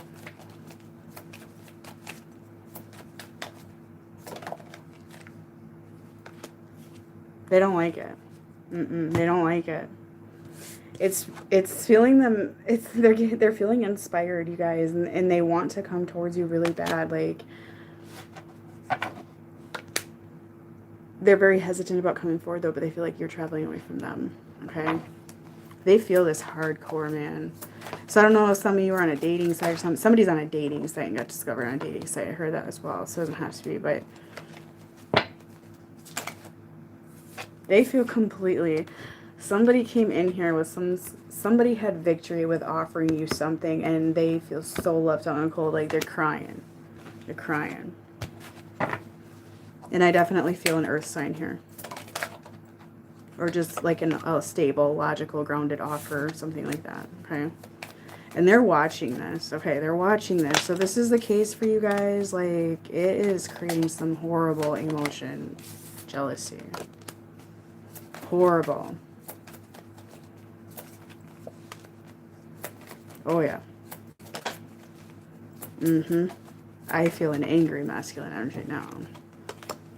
They don't like it. They don't like it. It's feeling them. They're feeling inspired, you guys, and they want to come towards you really bad. Like, they're very hesitant about coming forward though, but they feel like you're traveling away from them. Okay, they feel this hardcore, man. So I don't know if some of you are on a dating site or something. Somebody's on a dating site and got discovered on a dating site. I heard that as well. So it doesn't have to be, but they feel completely. Somebody came in here with somebody had victory with offering you something, and they feel so left out and cold, like they're crying. They're crying. And I definitely feel an earth sign here. Or just like a stable, logical, grounded offer, or something like that, okay? And they're watching this, okay? They're watching this. So this is the case for you guys. Like, it is creating some horrible emotion. Jealousy. Horrible. Oh, yeah. I feel an angry masculine energy now.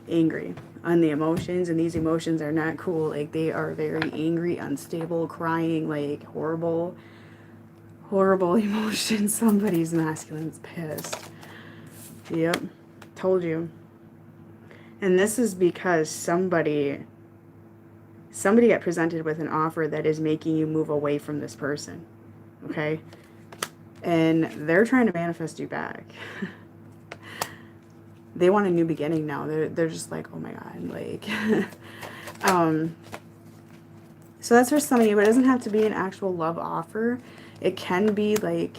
Angry on the emotions, and these emotions are not cool. Like, they are very angry, unstable, crying, like horrible emotions. Somebody's masculine's pissed. Yep, told you. And this is because somebody got presented with an offer that is making you move away from this person. Okay? And they're trying to manifest you back. They want a new beginning now. They're just like, oh my God, like, so that's for some of you, but it doesn't have to be an actual love offer. It can be like,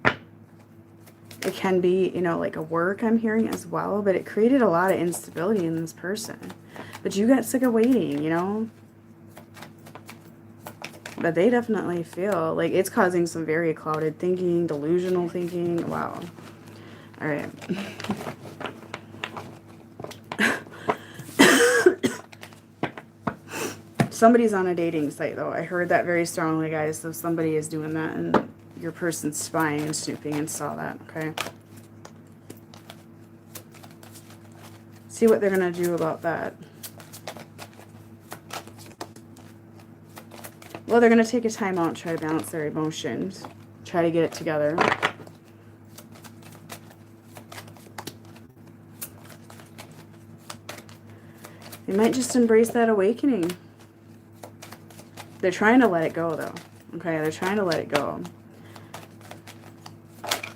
it can be, you know, like a work I'm hearing as well, but it created a lot of instability in this person. But you got sick of waiting, you know? But they definitely feel like it's causing some very clouded thinking, delusional thinking. Wow. All right. Somebody's on a dating site, though. I heard that very strongly, guys. So somebody is doing that, and your person's spying and snooping and saw that, okay? See what they're going to do about that. Well, they're going to take a time out and try to balance their emotions. Try to get it together. They might just embrace that awakening. They're trying to let it go, though. Okay, they're trying to let it go.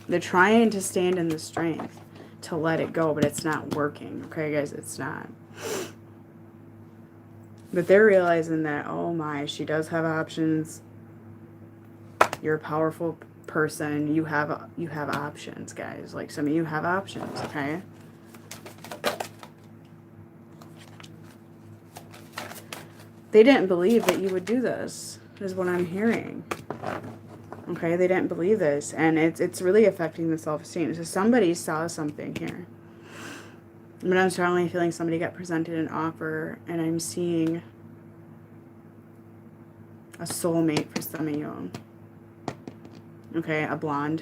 They're trying to stand in the strength to let it go, but it's not working. Okay, guys, it's not. But they're realizing that, oh my, she does have options. You're a powerful person. You have options, guys. Like, some of you have options, okay? They didn't believe that you would do this, is what I'm hearing. Okay, they didn't believe this, and it's really affecting the self-esteem. So somebody saw something here. But I'm strongly feeling somebody got presented an offer, and I'm seeing a soulmate for some of you. Okay, a blonde.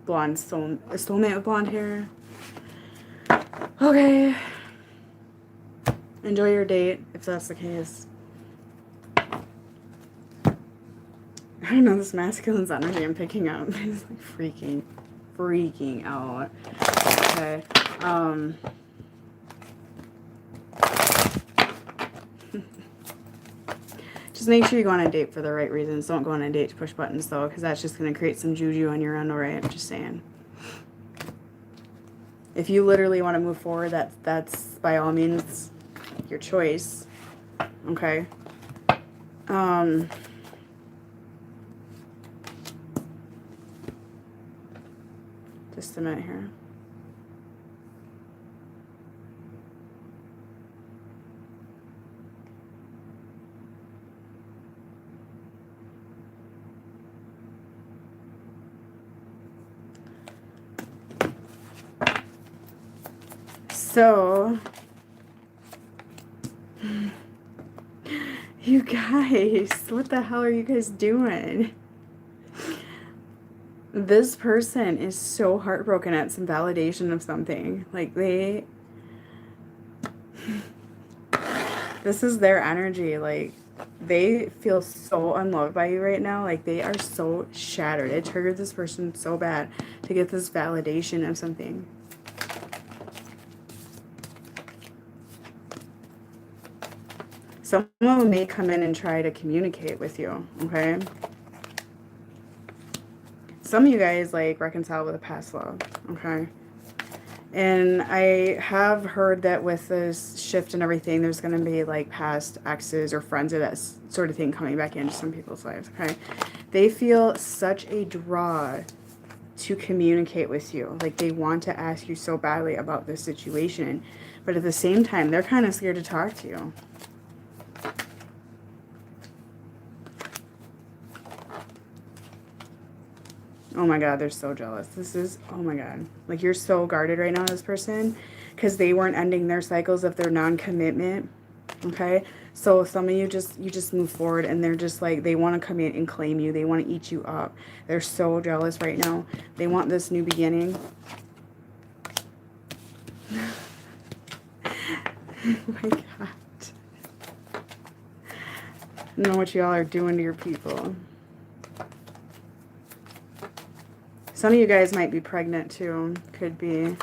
A soulmate with blonde hair. Okay. Enjoy your date, if that's the case. I don't know, this masculine's energy I'm picking up is like freaking out. Okay. Just make sure you go on a date for the right reasons. Don't go on a date to push buttons, though, because that's just going to create some juju on your end, alright? I'm just saying. If you literally want to move forward, that's by all means your choice. Okay? Just a minute here. So, you guys, what the hell are you guys doing? This person is so heartbroken at some validation of something. Like, this is their energy. Like, they feel so unloved by you right now. Like, they are so shattered. It triggered this person so bad to get this validation of something. Someone may come in and try to communicate with you, okay? Some of you guys, like, reconcile with a past love, okay? And I have heard that with this shift and everything, there's going to be, like, past exes or friends or that sort of thing coming back into some people's lives, okay? They feel such a draw to communicate with you. Like, they want to ask you so badly about this situation. But at the same time, they're kind of scared to talk to you. Oh my God, they're so jealous. This is, oh my God. Like, you're so guarded right now, this person, because they weren't ending their cycles of their non-commitment, okay? So some of you just move forward, and they're just like, they want to come in and claim you. They want to eat you up. They're so jealous right now. They want this new beginning. Oh my God. I know what y'all are doing to your people. Some of you guys might be pregnant too. Could be.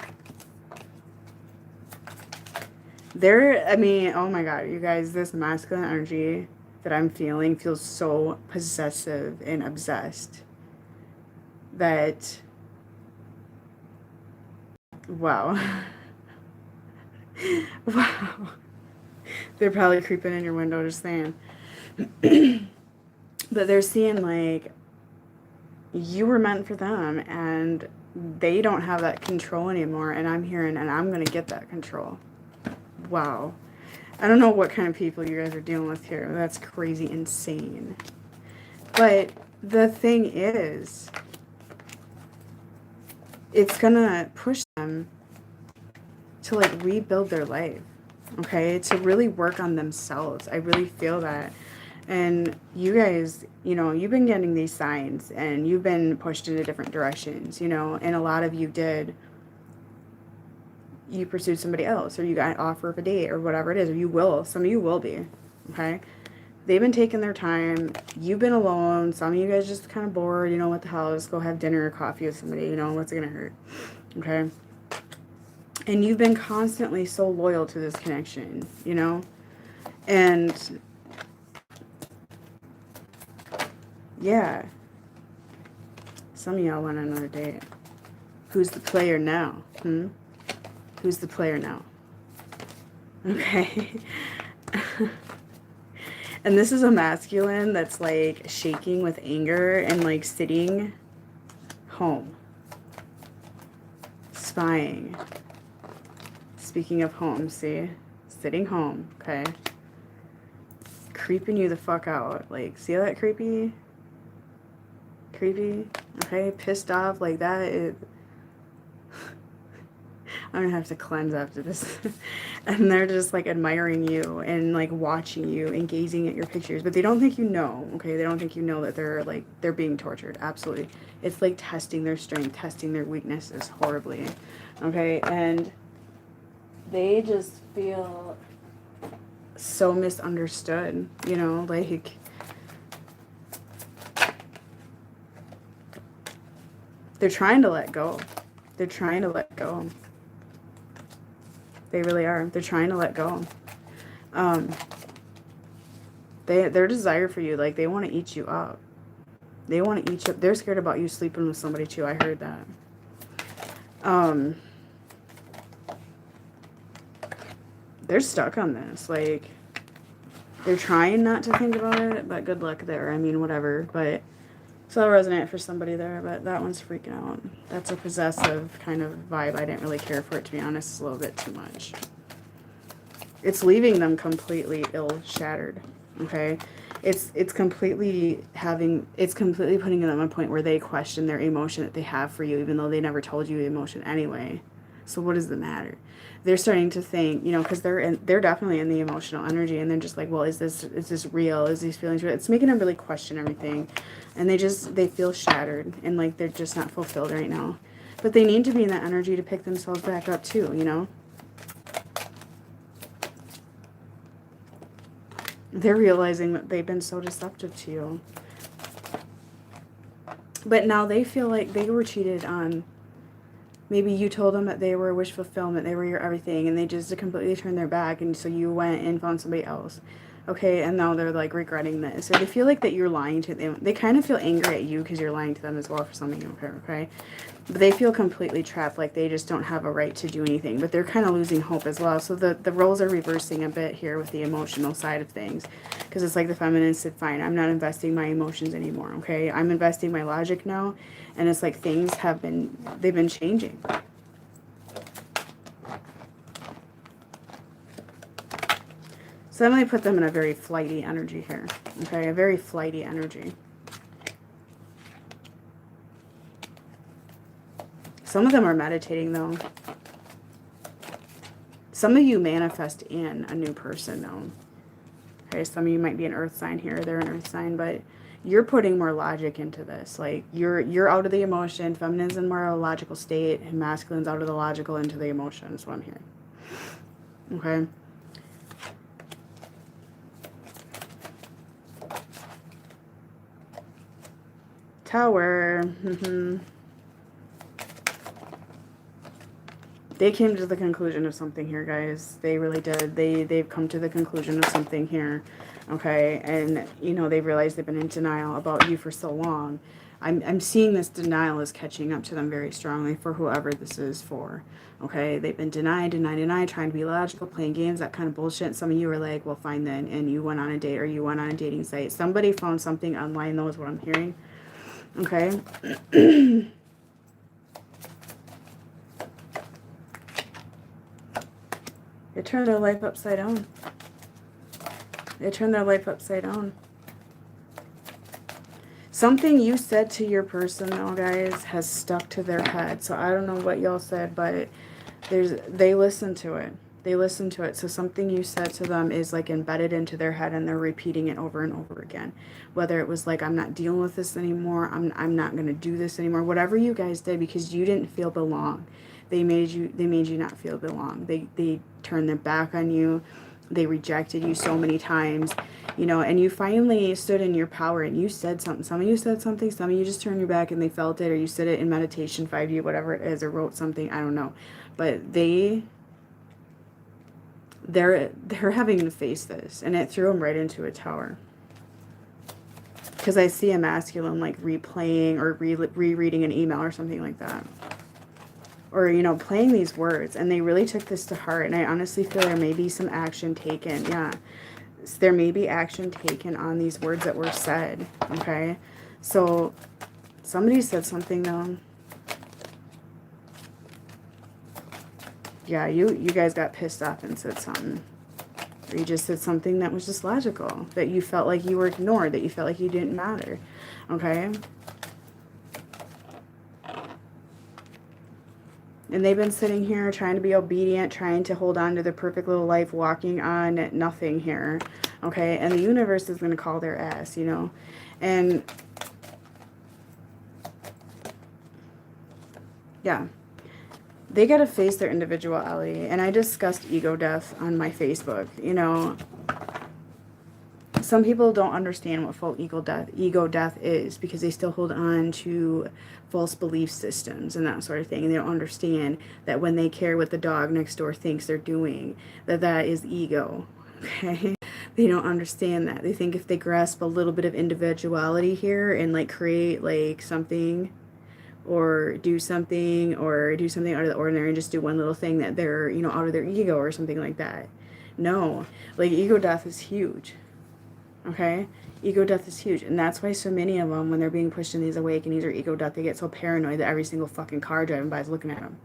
I mean, oh my God, you guys, this masculine energy that I'm feeling feels so possessive and obsessed that, wow. Wow. They're probably creeping in your window, just saying. But they're seeing, like, you were meant for them, and they don't have that control anymore, and I'm hearing, and I'm going to get that control. Wow. I don't know what kind of people you guys are dealing with here. That's crazy insane. But the thing is, it's going to push them to, like, rebuild their life, okay? To really work on themselves. I really feel that. And you guys, you know, you've been getting these signs, and you've been pushed into different directions, you know, and a lot of you did. You pursued somebody else, or you got an offer of a date, or whatever it is, or you will. Some of you will be, okay? They've been taking their time. You've been alone. Some of you guys just kind of bored. You know, what the hell? Just go have dinner or coffee with somebody. You know, what's it going to hurt? Okay? And you've been constantly so loyal to this connection, you know? And yeah. Some of y'all went on another date. Who's the player now? Who's the player now? Okay. And this is a masculine that's like shaking with anger and like sitting home. Spying. Speaking of home, see? Sitting home, okay? Creeping you the fuck out. Like, see that creepy? Creepy? Okay? Pissed off like that. I'm gonna have to cleanse after this. And they're just like admiring you and like watching you and gazing at your pictures, but they don't think you know, okay? They don't think you know that they're being tortured. Absolutely. It's like testing their strength, testing their weaknesses horribly, okay? And they just feel so misunderstood, you know, like they're trying to let go. They're trying to let go. They really are. They're trying to let go. Their desire for you, like they want to eat you up. They want to eat you up. They're scared about you sleeping with somebody too. I heard that. They're stuck on this. Like, they're trying not to think about it, but good luck there. I mean, whatever. But so that'll resonate for somebody there, but that one's freaking out. That's a possessive kind of vibe. I didn't really care for it, to be honest. It's a little bit too much. It's leaving them completely shattered. Okay? It's completely putting them at a point where they question their emotion that they have for you, even though they never told you the emotion anyway. So what does the matter? They're starting to think, you know, because they're definitely in the emotional energy, and they're just like, well, is this real? Is these feelings real? It's making them really question everything, and they feel shattered, and like they're just not fulfilled right now. But they need to be in that energy to pick themselves back up too, you know. They're realizing that they've been so deceptive to you, but now they feel like they were cheated on. Maybe you told them that they were wish fulfillment, they were your everything, and they just completely turned their back, and so you went and found somebody else. Okay, and now they're like regretting this. So they feel like that you're lying to them. They kind of feel angry at you because you're lying to them as well for something. Okay? But they feel completely trapped, like they just don't have a right to do anything. But they're kind of losing hope as well. So the roles are reversing a bit here with the emotional side of things. Because it's like the feminine said, fine, I'm not investing my emotions anymore, okay? I'm investing my logic now. And it's like they've been changing. So I'm going to put them in a very flighty energy here, okay? A very flighty energy. Some of them are meditating, though. Some of you manifest in a new person, though. Okay, some of you might be an earth sign here. They're an earth sign, but you're putting more logic into this. Like, you're out of the emotion. Feminine's in more of a logical state, and masculine's out of the logical into the emotion is what I'm hearing. Okay? Tower. They came to the conclusion of something here, guys. They really did. They've come to the conclusion of something here. Okay, and you know, they've realized they've been in denial about you for so long. I'm seeing this denial is catching up to them very strongly for whoever this is for. Okay, they've been denied, trying to be logical, playing games, that kind of bullshit. Some of you are like, well, fine then, and you went on a date or you went on a dating site. Somebody found something online, though, is what I'm hearing. Okay. They turned their life upside down. They turned their life upside down. Something you said to your person, though, guys, has stuck to their head. So I don't know what y'all said, but they listen to it. They listen to it. So something you said to them is like embedded into their head, and they're repeating it over and over again. Whether it was like, I'm not dealing with this anymore. I'm not going to do this anymore. Whatever you guys did, because you didn't feel belong. They made you not feel belong. They turned their back on you. They rejected you so many times, you know, and you finally stood in your power and you said something. Some of you said something, some of you just turned your back and they felt it, or you said it in meditation, 5D, whatever it is, or wrote something, I don't know. But they're having to face this, and it threw them right into a tower. Because I see a masculine like replaying or rereading an email or something like that. Or, you know, playing these words, and they really took this to heart, and I honestly feel there may be some action taken. Yeah, there may be action taken on these words that were said, okay? So, somebody said something, though. Yeah, you guys got pissed off and said something. Or you just said something that was just logical, that you felt like you were ignored, that you felt like you didn't matter, okay? And they've been sitting here trying to be obedient, trying to hold on to their perfect little life, walking on nothing here, okay? And the universe is going to call their ass, you know? And, yeah. They got to face their individuality. And I discussed ego death on my Facebook, you know? Some people don't understand what full ego death is, because they still hold on to false belief systems and that sort of thing. And they don't understand that when they care what the dog next door thinks they're doing, that is ego, okay? They don't understand that. They think if they grasp a little bit of individuality here and like create like something, or do something out of the ordinary and just do one little thing, that they're, you know, out of their ego or something like that. No, like ego death is huge. Okay? Ego death is huge. And that's why so many of them, when they're being pushed in these awakenings or ego death, they get so paranoid that every single fucking car driving by is looking at them.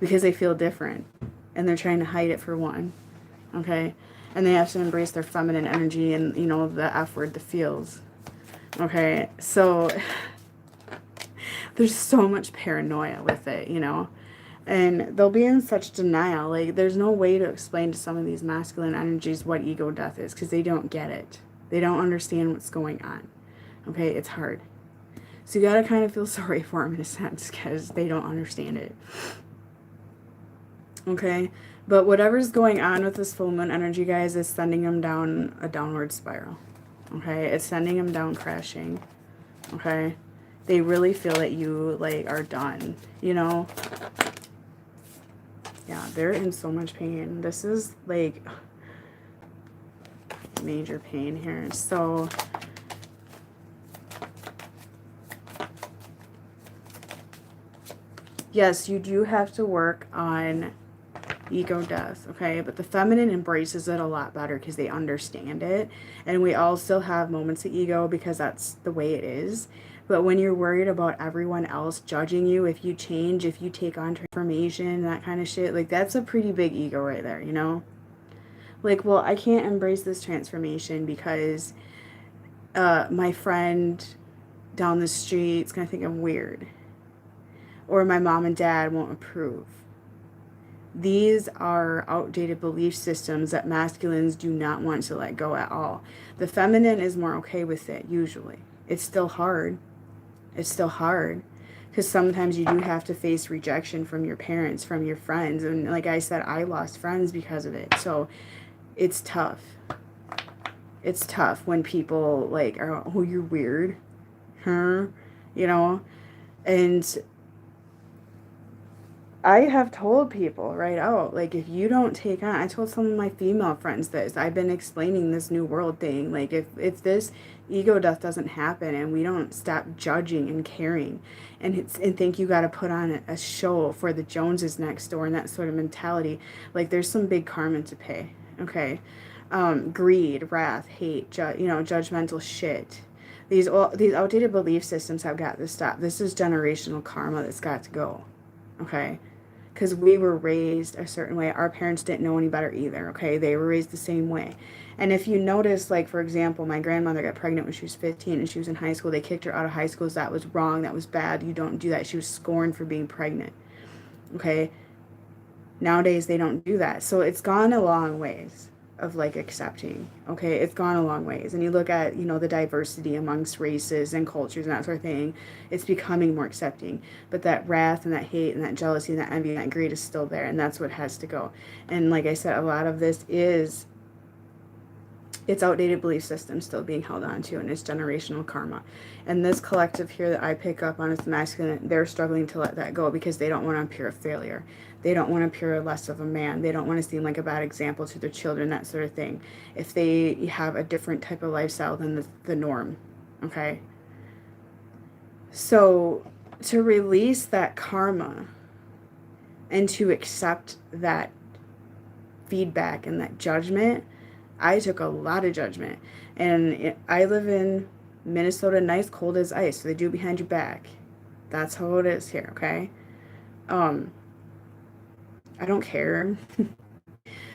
Because they feel different. And they're trying to hide it, for one. Okay? And they have to embrace their feminine energy and, you know, the F word, the feels. Okay? So there's so much paranoia with it, you know? And they'll be in such denial. Like, there's no way to explain to some of these masculine energies what ego death is, because they don't get it. They don't understand what's going on. Okay? It's hard. So you gotta kind of feel sorry for them in a sense, because they don't understand it. Okay? But whatever's going on with this full moon energy, guys, is sending them down a downward spiral. Okay? It's sending them down crashing. Okay? They really feel that you, like, are done, you know? Yeah, they're in so much pain. This is, like, major pain here. So, yes, you do have to work on ego death, okay? But the feminine embraces it a lot better because they understand it. And we all still have moments of ego because that's the way it is. But when you're worried about everyone else judging you, if you change, if you take on transformation, that kind of shit, like, that's a pretty big ego right there, you know? Like, well, I can't embrace this transformation because my friend down the street's going to think I'm weird. Or my mom and dad won't approve. These are outdated belief systems that masculines do not want to let go at all. The feminine is more okay with it, usually. It's still hard. It's still hard. Because sometimes you do have to face rejection from your parents, from your friends. And like I said, I lost friends because of it. So it's tough. It's tough when people, like, are, oh, you're weird. Huh? You know? And I have told people right out, like, if you don't take on, I told some of my female friends this, I've been explaining this new world thing, like, if this ego death doesn't happen and we don't stop judging and caring and think you got to put on a show for the Joneses next door and that sort of mentality, like, there's some big karma to pay, okay? Greed, wrath, hate, judgmental shit. These outdated belief systems have got to stop. This is generational karma that's got to go, okay? Because we were raised a certain way. Our parents didn't know any better either, okay? They were raised the same way. And if you notice, like, for example, my grandmother got pregnant when she was 15 and she was in high school. They kicked her out of high school. That was wrong. That was bad. You don't do that. She was scorned for being pregnant, okay? Nowadays, they don't do that. So it's gone a long ways, of like accepting. Okay, it's gone a long ways. And you look at, you know, the diversity amongst races and cultures and that sort of thing, it's becoming more accepting. But that wrath and that hate and that jealousy and that envy and that greed is still there, and that's what has to go. And like I said, a lot of this is, it's outdated belief systems still being held on to, and it's generational karma. And this collective here that I pick up on is masculine, they're struggling to let that go because they don't want to appear a failure. They don't want to appear less of a man. They don't want to seem like a bad example to their children, that sort of thing. If they have a different type of lifestyle than the norm, okay? So to release that karma and to accept that feedback and that judgment, I took a lot of judgment. And I live in Minnesota, nice, cold as ice. So they do it behind your back. That's how it is here, okay? I don't care.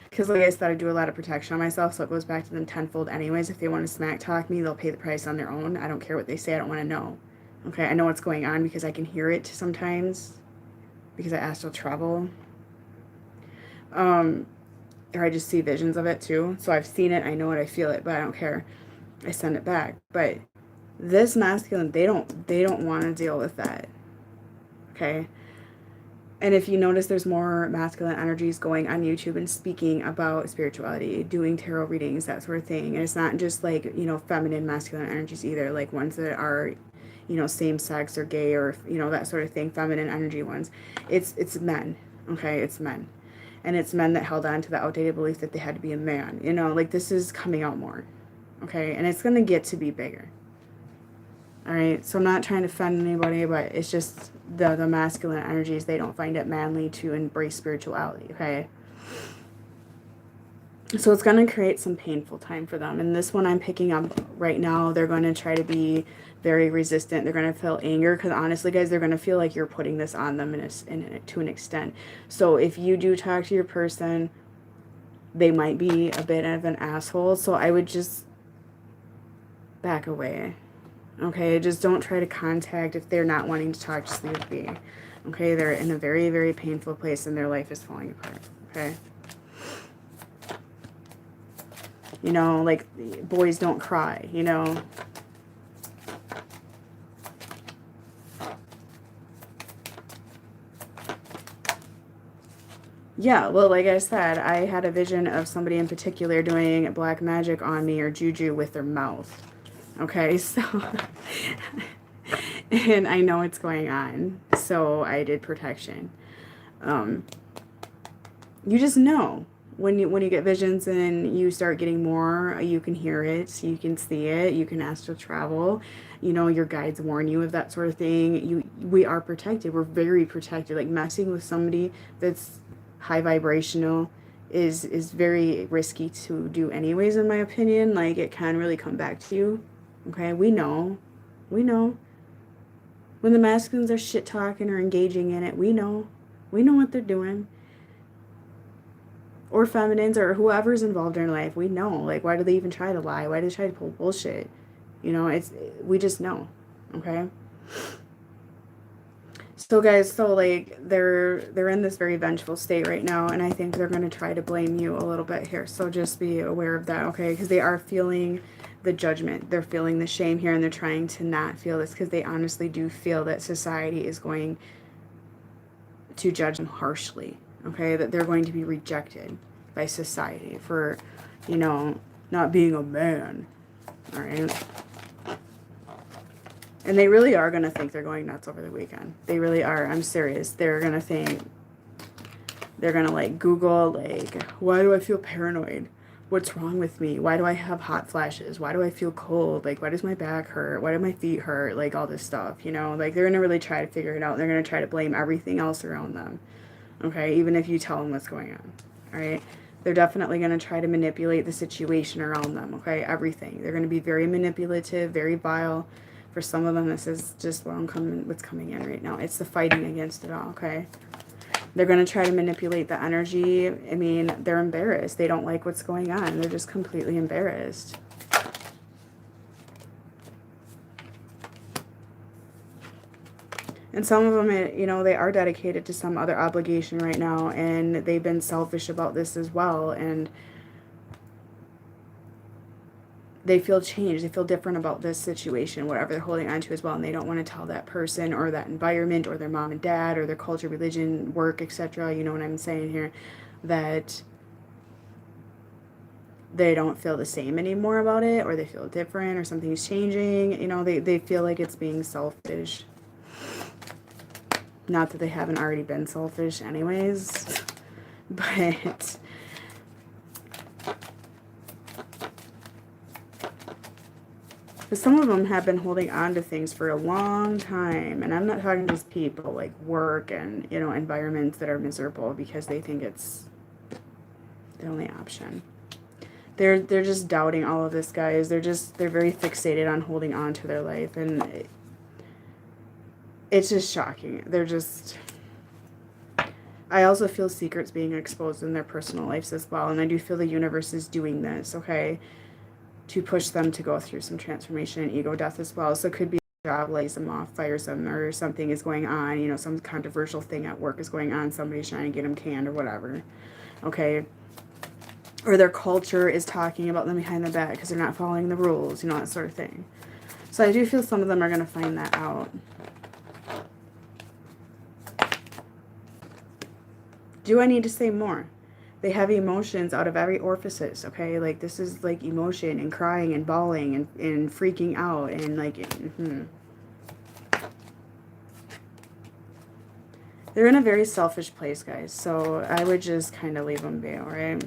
Because like I said, I do a lot of protection on myself, so it goes back to them tenfold anyways. If they want to smack talk me, they'll pay the price on their own. I don't care what they say. I don't want to know. Okay, I know what's going on because I can hear it sometimes because I astral travel. Or I just see visions of it too. So I've seen it, I know it, I feel it, but I don't care. I send it back. But this masculine, they don't want to deal with that. Okay? And if you notice, there's more masculine energies going on YouTube and speaking about spirituality, doing tarot readings, that sort of thing. And it's not just like, you know, feminine masculine energies either, like ones that are, you know, same sex or gay or, you know, that sort of thing, feminine energy ones. It's men, okay? It's men. And it's men that held on to the outdated belief that they had to be a man. You know, like this is coming out more, okay? And it's going to get to be bigger. All right, so I'm not trying to offend anybody, but it's just the masculine energies, they don't find it manly to embrace spirituality, okay? So it's going to create some painful time for them. And this one I'm picking up right now, they're going to try to be very resistant. They're going to feel anger because honestly, guys, they're going to feel like you're putting this on them to an extent. So if you do talk to your person, they might be a bit of an asshole. So I would just back away. Okay, just don't try to contact if they're not wanting to talk, just leave it be. Okay, they're in a very, very painful place and their life is falling apart. Okay. You know, like boys don't cry, you know. Yeah, well, like I said, I had a vision of somebody in particular doing black magic on me or juju with their mouth. Okay, so, and I know what's going on, so I did protection. You just know when you get visions and you start getting more, you can hear it, you can see it, you can astral travel. You know, your guides warn you of that sort of thing. We are protected. We're very protected. Like messing with somebody that's high vibrational is very risky to do anyways, in my opinion. Like it can really come back to you. Okay, we know when the masculines are shit talking or engaging in it. We know what they're doing. Or feminines or whoever's involved in their life, we know. Like, why do they even try to lie? Why do they try to pull bullshit? You know, we just know. Okay. So guys, so like they're in this very vengeful state right now, and I think they're going to try to blame you a little bit here. So just be aware of that, okay? Because they are feeling the judgment. They're feeling the shame here, and they're trying to not feel this because they honestly do feel that society is going to judge them harshly, okay? That they're going to be rejected by society for, you know, not being a man, all right? And they really are going to think they're going nuts over the weekend. They really are. I'm serious. They're going to think, they're going to like Google, like, why do I feel paranoid? What's wrong with me? Why do I have hot flashes? Why do I feel cold? Like, why does my back hurt? Why do my feet hurt? Like, all this stuff, you know? Like, they're going to really try to figure it out. They're going to try to blame everything else around them, okay? Even if you tell them what's going on, all right? They're definitely going to try to manipulate the situation around them, okay? Everything. They're going to be very manipulative, very vile. For some of them, this is just what's coming in right now. It's the fighting against it all, okay? They're going to try to manipulate the energy. I mean, they're embarrassed. They don't like what's going on. They're just completely embarrassed. And some of them, you know, they are dedicated to some other obligation right now, and they've been selfish about this as well. And they feel changed. They feel different about this situation, whatever they're holding on to as well. And they don't want to tell that person or that environment or their mom and dad or their culture, religion, work, etc. You know what I'm saying here? That they don't feel the same anymore about it, or they feel different, or something's changing. You know, they feel like it's being selfish. Not that they haven't already been selfish anyways, but some of them have been holding on to things for a long time. And I'm not talking just people, like work and, you know, environments that are miserable because they think it's the only option. They're just doubting all of this, guys. They're very fixated on holding on to their life, and it's just shocking. I also feel secrets being exposed in their personal lives as well, and I do feel the universe is doing this, okay, to push them to go through some transformation and ego death as well. So it could be a job lays them off, fires them, or something is going on, you know, some controversial thing at work is going on, somebody's trying to get them canned or whatever, okay? Or their culture is talking about them behind their back because they're not following the rules, you know, that sort of thing. So I do feel some of them are going to find that out. Do I need to say more? They have emotions out of every orifice, okay? Like, this is like emotion and crying and bawling and freaking out and like, They're in a very selfish place, guys. So I would just kind of leave them be, all right?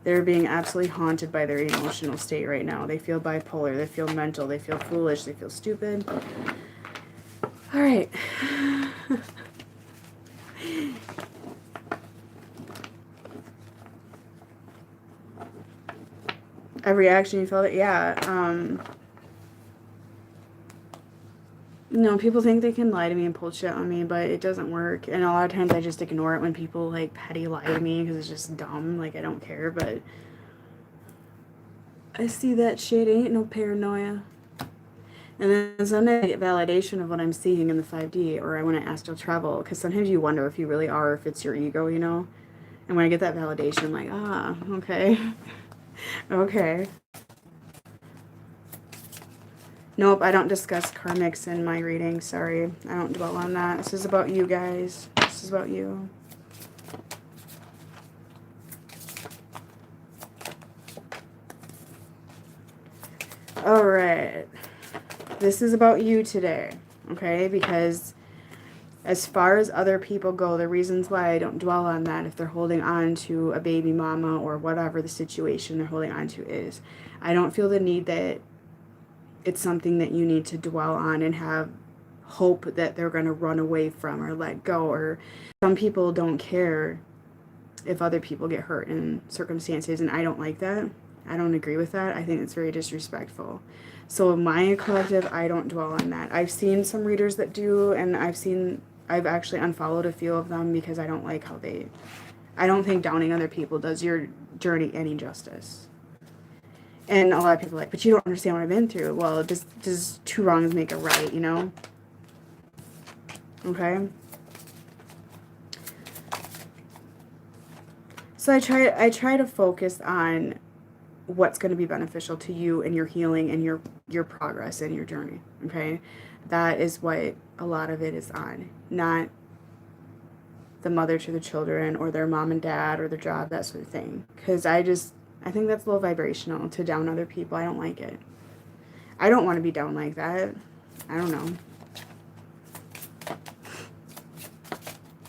They're being absolutely haunted by their emotional state right now. They feel bipolar. They feel mental. They feel foolish. They feel stupid. All right. Every reaction you felt it? Yeah. You know, people think they can lie to me and pull shit on me, but it doesn't work. And a lot of times I just ignore it when people, like, petty lie to me because it's just dumb. Like, I don't care, but I see that shit. Ain't no paranoia. And then sometimes I get validation of what I'm seeing in the 5D, or I want to astral travel, because sometimes you wonder if you really are, if it's your ego, you know? And when I get that validation, I'm like, ah, okay. Okay. Nope, I don't discuss karmics in my reading. Sorry. I don't dwell on that. This is about you guys. This is about you. Alright. This is about you today. Okay? Because as far as other people go, the reasons why I don't dwell on that, if they're holding on to a baby mama or whatever the situation they're holding on to is, I don't feel the need that it's something that you need to dwell on and have hope that they're going to run away from or let go. Or some people don't care if other people get hurt in circumstances, and I don't like that. I don't agree with that. I think it's very disrespectful. So my collective, I don't dwell on that. I've seen some readers that do, and I've actually unfollowed a few of them because I don't like how I don't think downing other people does your journey any justice. And a lot of people are like, but you don't understand what I've been through. Well, does two wrongs make a right, you know? Okay? So I try to focus on what's going to be beneficial to you and your healing and your progress and your journey, okay? That is what a lot of it is on, not the mother to the children or their mom and dad or their job, that sort of thing. Because I think that's low vibrational to down other people. I don't like it. I don't want to be down like that. I don't know.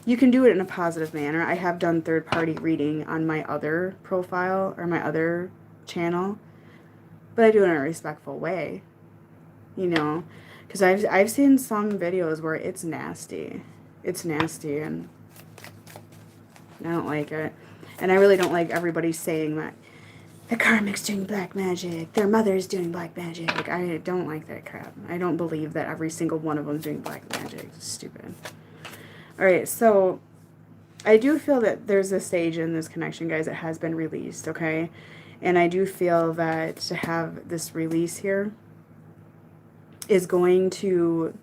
You can do it in a positive manner. I have done third-party reading on my other profile or my other channel, but I do it in a respectful way, you know, because I've seen some videos where it's nasty. It's nasty, and I don't like it. And I really don't like everybody saying that the Karmic's doing black magic, their mother's doing black magic. Like, I don't like that crap. I don't believe that every single one of them is doing black magic. It's stupid. Alright, so I do feel that there's a stage in this connection, guys, that has been released, okay? And I do feel that to have this release here is going to,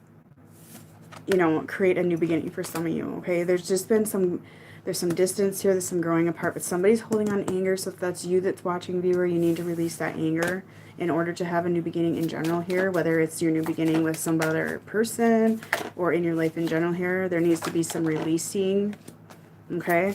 you know, create a new beginning for some of you, okay? There's just been some There's some distance here. There's some growing apart. But somebody's holding on anger. So if that's you that's watching, viewer, you need to release that anger in order to have a new beginning in general here. Whether it's your new beginning with some other person or in your life in general here. There needs to be some releasing. Okay?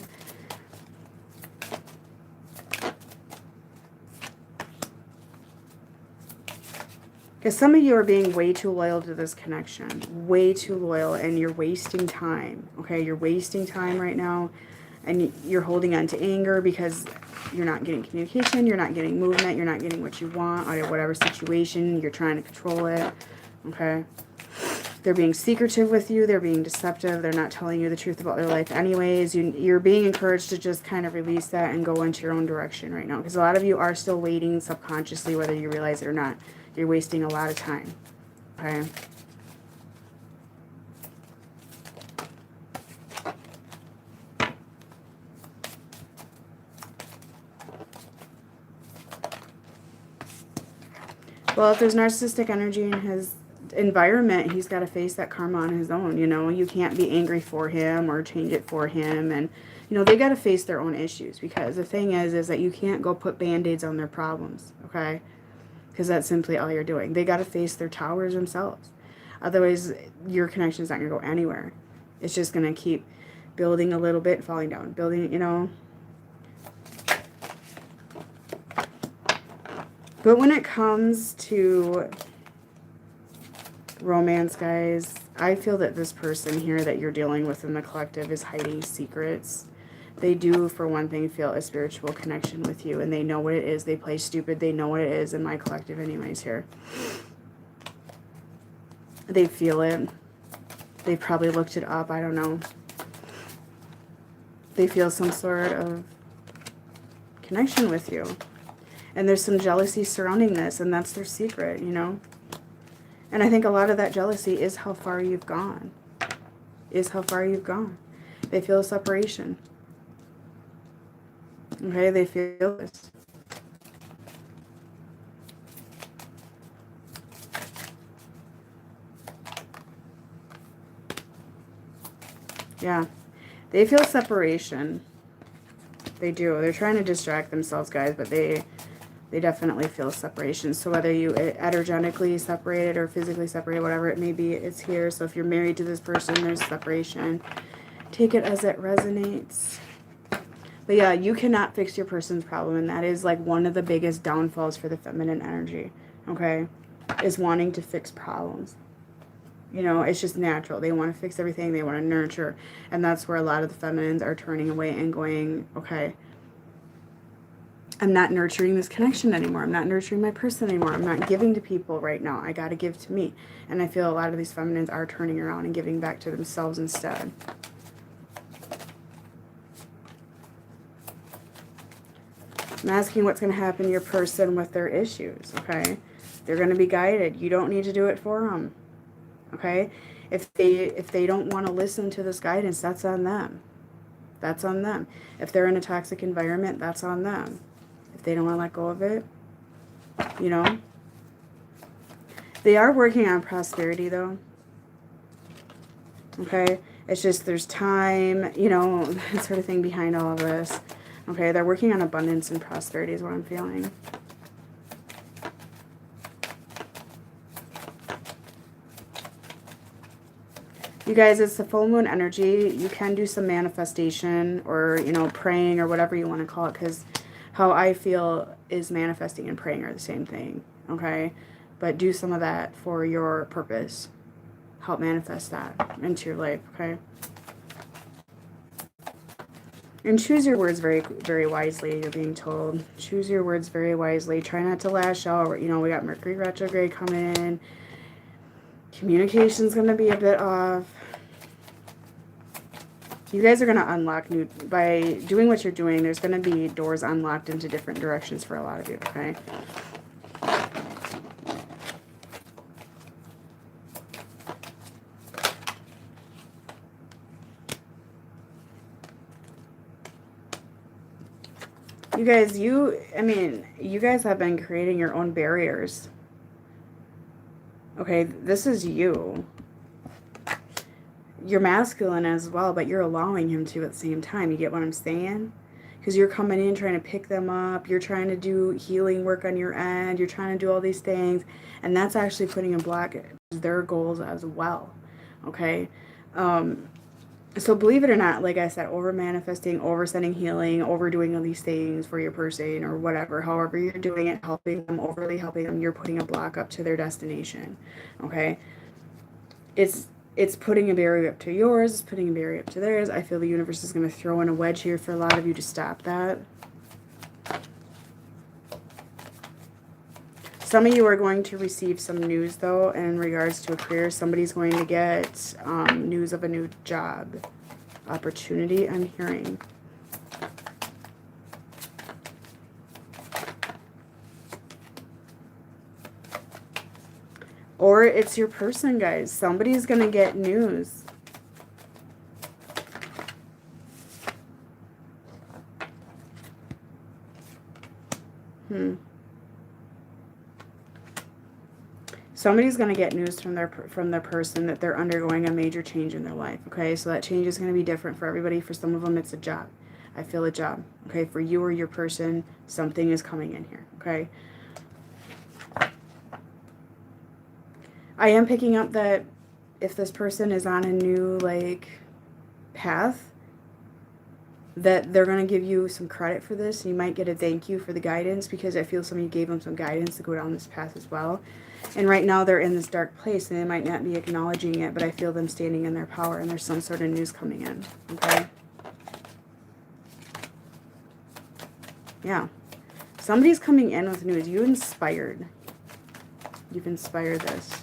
Because some of you are being way too loyal to this connection. Way too loyal. And you're wasting time. Okay? You're wasting time right now. And you're holding on to anger because you're not getting communication. You're not getting movement. You're not getting what you want out of whatever situation. You're trying to control it. Okay? They're being secretive with you. They're being deceptive. They're not telling you the truth about their life anyways. You're being encouraged to just kind of release that and go into your own direction right now. Because a lot of you are still waiting subconsciously, whether you realize it or not. You're wasting a lot of time. Okay? Well, if there's narcissistic energy in his environment, he's got to face that karma on his own. You know, you can't be angry for him or change it for him. And, you know, they got to face their own issues. Because the thing is that you can't go put band-aids on their problems. Okay? Because that's simply all you're doing. They got to face their towers themselves. Otherwise, your connection's not going to go anywhere. It's just going to keep building a little bit, falling down. Building, you know. But when it comes to romance, guys, I feel that this person here that you're dealing with in the collective is hiding secrets. They do, for one thing, feel a spiritual connection with you, and they know what it is. They play stupid. They know what it is in my collective anyways here. They feel it. They probably looked it up. I don't know. They feel some sort of connection with you. And there's some jealousy surrounding this, and that's their secret, you know. And I think a lot of that jealousy is how far you've gone. Is how far you've gone. They feel a separation. Okay, they feel this. Yeah, they feel separation. They do. They're trying to distract themselves, guys, but they definitely feel separation. So whether you energetically separated or physically separated, whatever it may be, it's here. So if you're married to this person, there's separation. Take it as it resonates. But yeah, you cannot fix your person's problem, and that is like one of the biggest downfalls for the feminine energy, okay, is wanting to fix problems. You know, it's just natural. They want to fix everything. They want to nurture. And that's where a lot of the feminines are turning away and going, okay, I'm not nurturing this connection anymore. I'm not nurturing my person anymore. I'm not giving to people right now. I got to give to me. And I feel a lot of these feminines are turning around and giving back to themselves instead. I'm asking what's going to happen to your person with their issues, okay? They're going to be guided. You don't need to do it for them, okay? If they don't want to listen to this guidance, that's on them. That's on them. If they're in a toxic environment, that's on them. If they don't want to let go of it, you know. They are working on prosperity, though. Okay? It's just there's time, you know, that sort of thing behind all of this. Okay? They're working on abundance and prosperity is what I'm feeling. You guys, it's the full moon energy. You can do some manifestation or, you know, praying or whatever you want to call it, because how I feel is manifesting and praying are the same thing, okay? But do some of that for your purpose. Help manifest that into your life, okay? And choose your words very, very wisely, you're being told. Choose your words very wisely. Try not to lash out. You know, we got Mercury retrograde coming in. Communication's going to be a bit off. You guys are going to unlock new, by doing what you're doing, there's going to be doors unlocked into different directions for a lot of you, okay? You guys, you guys have been creating your own barriers. Okay, this is you. you're masculine as well, but you're allowing him to at the same time. You get what I'm saying? Because you're coming in trying to pick them up. You're trying to do healing work on your end. You're trying to do all these things. And that's actually putting a block at their goals as well. Okay? So believe it or not, like I said, over manifesting, over sending healing, overdoing all these things for your person or whatever, however you're doing it, helping them, overly helping them, you're putting a block up to their destination. Okay? It's putting a barrier up to yours, it's putting a barrier up to theirs. I feel the universe is going to throw in a wedge here for a lot of you to stop that. Some of you are going to receive some news, though, in regards to a career. Somebody's going to get news of a new job opportunity, I'm hearing. Or it's your person, guys. Somebody's going to get news. Somebody's going to get news from their person that they're undergoing a major change in their life, okay? So that change is going to be different for everybody. For some of them, it's a job. I feel a job, okay? For you or your person, something is coming in here, okay? I am picking up that if this person is on a new, like, path, that they're going to give you some credit for this. You might get a thank you for the guidance, because I feel some of you gave them some guidance to go down this path as well. And right now they're in this dark place and they might not be acknowledging it, but I feel them standing in their power and there's some sort of news coming in, okay? Yeah. Somebody's coming in with news. You've inspired this.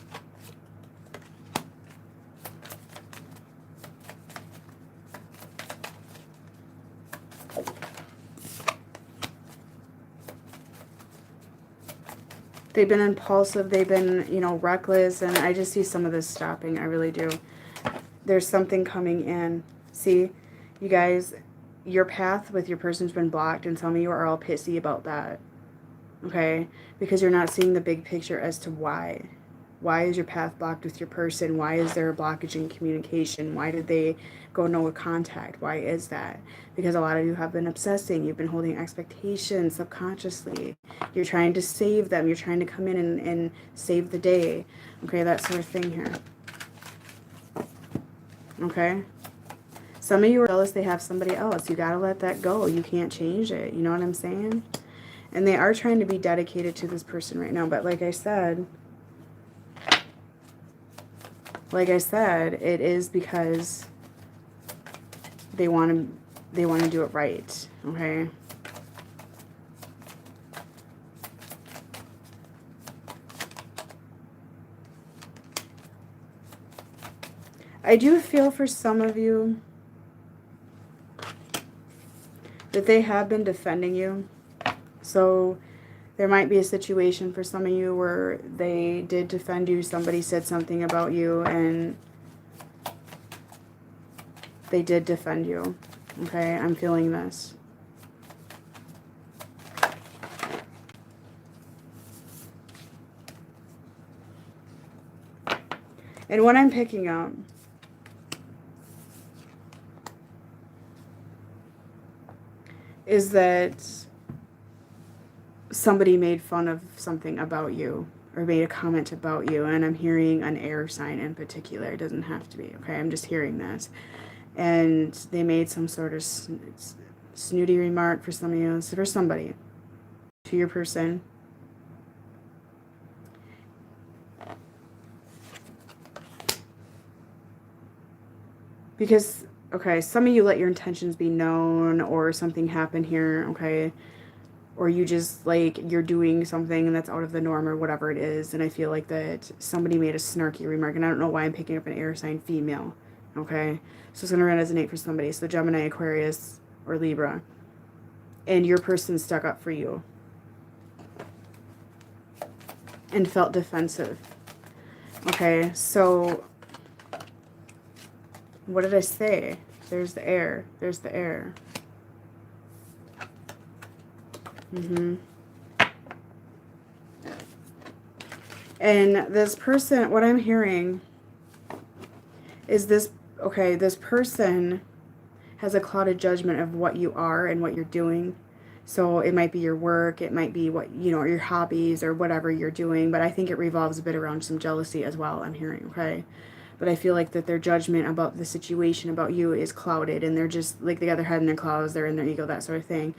They've been impulsive, they've been, you know, reckless, and I just see some of this stopping. I really do. There's something coming in. See, you guys, your path with your person's been blocked, and some of you are all pissy about that. Okay? Because you're not seeing the big picture as to why. Why is your path blocked with your person? Why is there a blockage in communication? Why did they go no contact? Why is that? Because a lot of you have been obsessing. You've been holding expectations subconsciously. You're trying to save them. You're trying to come in and save the day. Okay, that sort of thing here. Okay? Some of you are jealous they have somebody else. You got to let that go. You can't change it. You know what I'm saying? And they are trying to be dedicated to this person right now. But like I said, it is because they want to do it right, okay? I do feel for some of you that they have been defending you. So there might be a situation for some of you where they did defend you. Somebody said something about you and they did defend you. Okay, I'm feeling this. And what I'm picking up is that somebody made fun of something about you or made a comment about you, and I'm hearing an air sign in particular. It doesn't have to be, okay? I'm just hearing this. And they made some sort of snooty remark for some of you, for somebody, to your person. Because, okay, some of you let your intentions be known, or something happened here, okay? Or you just, like, you're doing something that's out of the norm or whatever it is. And I feel like that somebody made a snarky remark. And I don't know why I'm picking up an air sign female. Okay? So it's going to resonate for somebody. So Gemini, Aquarius, or Libra. And your person stuck up for you. And felt defensive. Okay? So what did I say? There's the air. There's the air. And this person, what I'm hearing is this, okay, this person has a clouded judgment of what you are and what you're doing. So it might be your work, it might be what, you know, your hobbies or whatever you're doing, but I think it revolves a bit around some jealousy as well, I'm hearing, okay? But I feel like that their judgment about the situation, about you, is clouded, and they're just, like, they got their head in their clouds, they're in their ego, that sort of thing.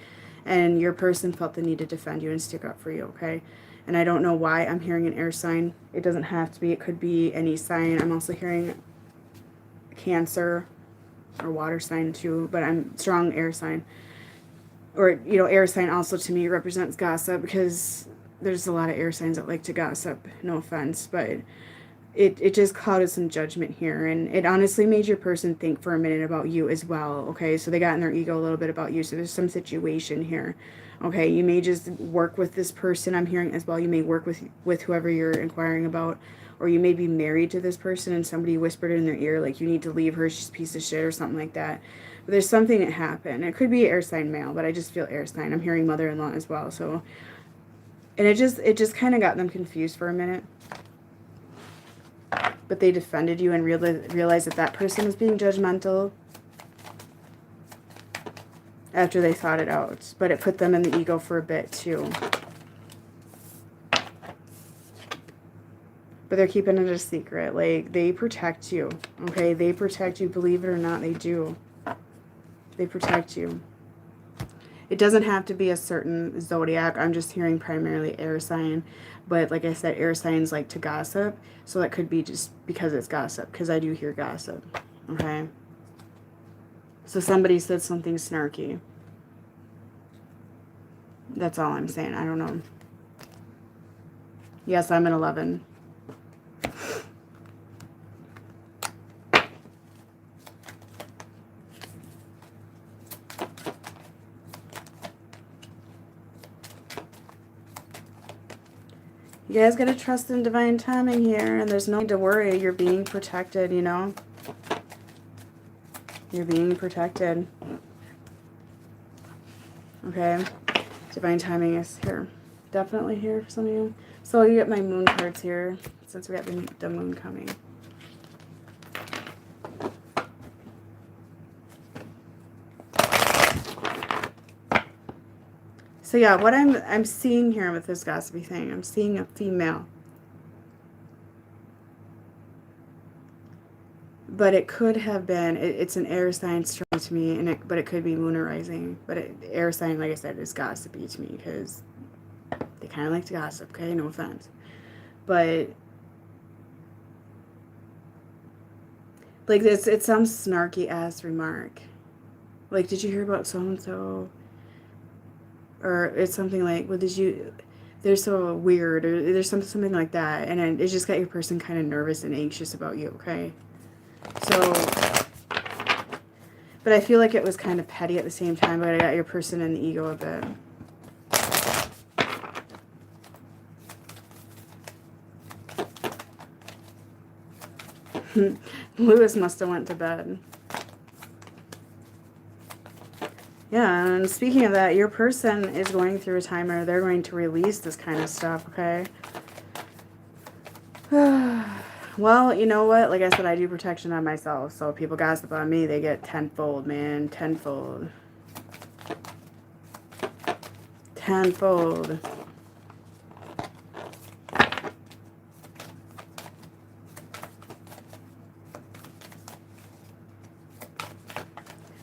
And your person felt the need to defend you and stick up for you, okay? And I don't know why I'm hearing an air sign. It doesn't have to be. It could be any sign. I'm also hearing Cancer or water sign too, but I'm strong air sign. Or, you know, air sign also to me represents gossip, because there's a lot of air signs that like to gossip. No offense, but it just clouded some judgment here, and it honestly made your person think for a minute about you as well, okay? So they got in their ego a little bit about you, so there's some situation here, okay? You may just work with this person, I'm hearing as well. You may work with whoever you're inquiring about, or you may be married to this person and somebody whispered in their ear, like, you need to leave her, she's a piece of shit, or something like that. But there's something that happened. It could be air sign male, but I just feel air sign. I'm hearing mother-in-law as well, so... And it just kind of got them confused for a minute. But they defended you and realized that that person was being judgmental after they thought it out. But it put them in the ego for a bit too. But they're keeping it a secret. Like, they protect you, okay? They protect you. Believe it or not, they do. They protect you. It doesn't have to be a certain zodiac. I'm just hearing primarily air sign. But like I said, air signs like to gossip. So that could be just because it's gossip. Because I do hear gossip. Okay? So somebody said something snarky. That's all I'm saying. I don't know. Yes, I'm an 11. You guys gotta trust in divine timing here, and there's no need to worry. You're being protected, you know? You're being protected. Okay? Divine timing is here. Definitely here for some of you. So you get my moon cards here, since we got the moon coming. So yeah, what I'm seeing here with this gossipy thing, I'm seeing a female. But it could have been, it's an air sign strong to me, and but it could be moon or rising. But air sign, like I said, is gossipy to me, because they kind of like to gossip, okay? No offense. But, like, it's some snarky-ass remark. Like, did you hear about so-and-so? Or it's something like, well, did you, they're so weird, or there's something like that, and it just got your person kind of nervous and anxious about you, okay? So, but I feel like it was kind of petty at the same time, but I got your person in the ego a bit. Lewis must have went to bed. Yeah, and speaking of that, your person is going through a time where they're going to release this kind of stuff, okay? Well, you know what? Like I said, I do protection on myself, so if people gossip on me, they get tenfold, man. Tenfold. Tenfold.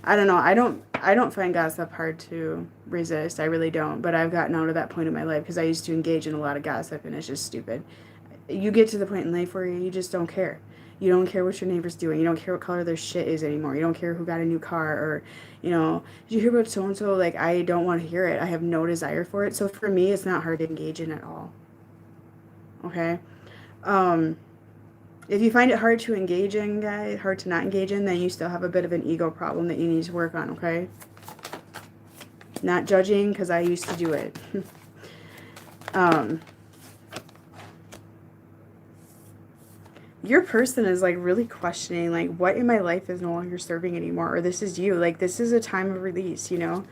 I don't know. I don't find gossip hard to resist. I really don't. But I've gotten out of that point in my life because I used to engage in a lot of gossip, and it's just stupid. You get to the point in life where you just don't care. You don't care what your neighbor's doing. You don't care what color their shit is anymore. You don't care who got a new car, or, you know, did you hear about so-and-so? Like, I don't want to hear it. I have no desire for it. So for me, it's not hard to engage in at all. Okay? If you find it hard to engage in, guys, hard to not engage in, then you still have a bit of an ego problem that you need to work on, okay? Not judging, because I used to do it. Your person is, like, really questioning, like, what in my life is no longer serving anymore, or this is you. Like, this is a time of release, you know?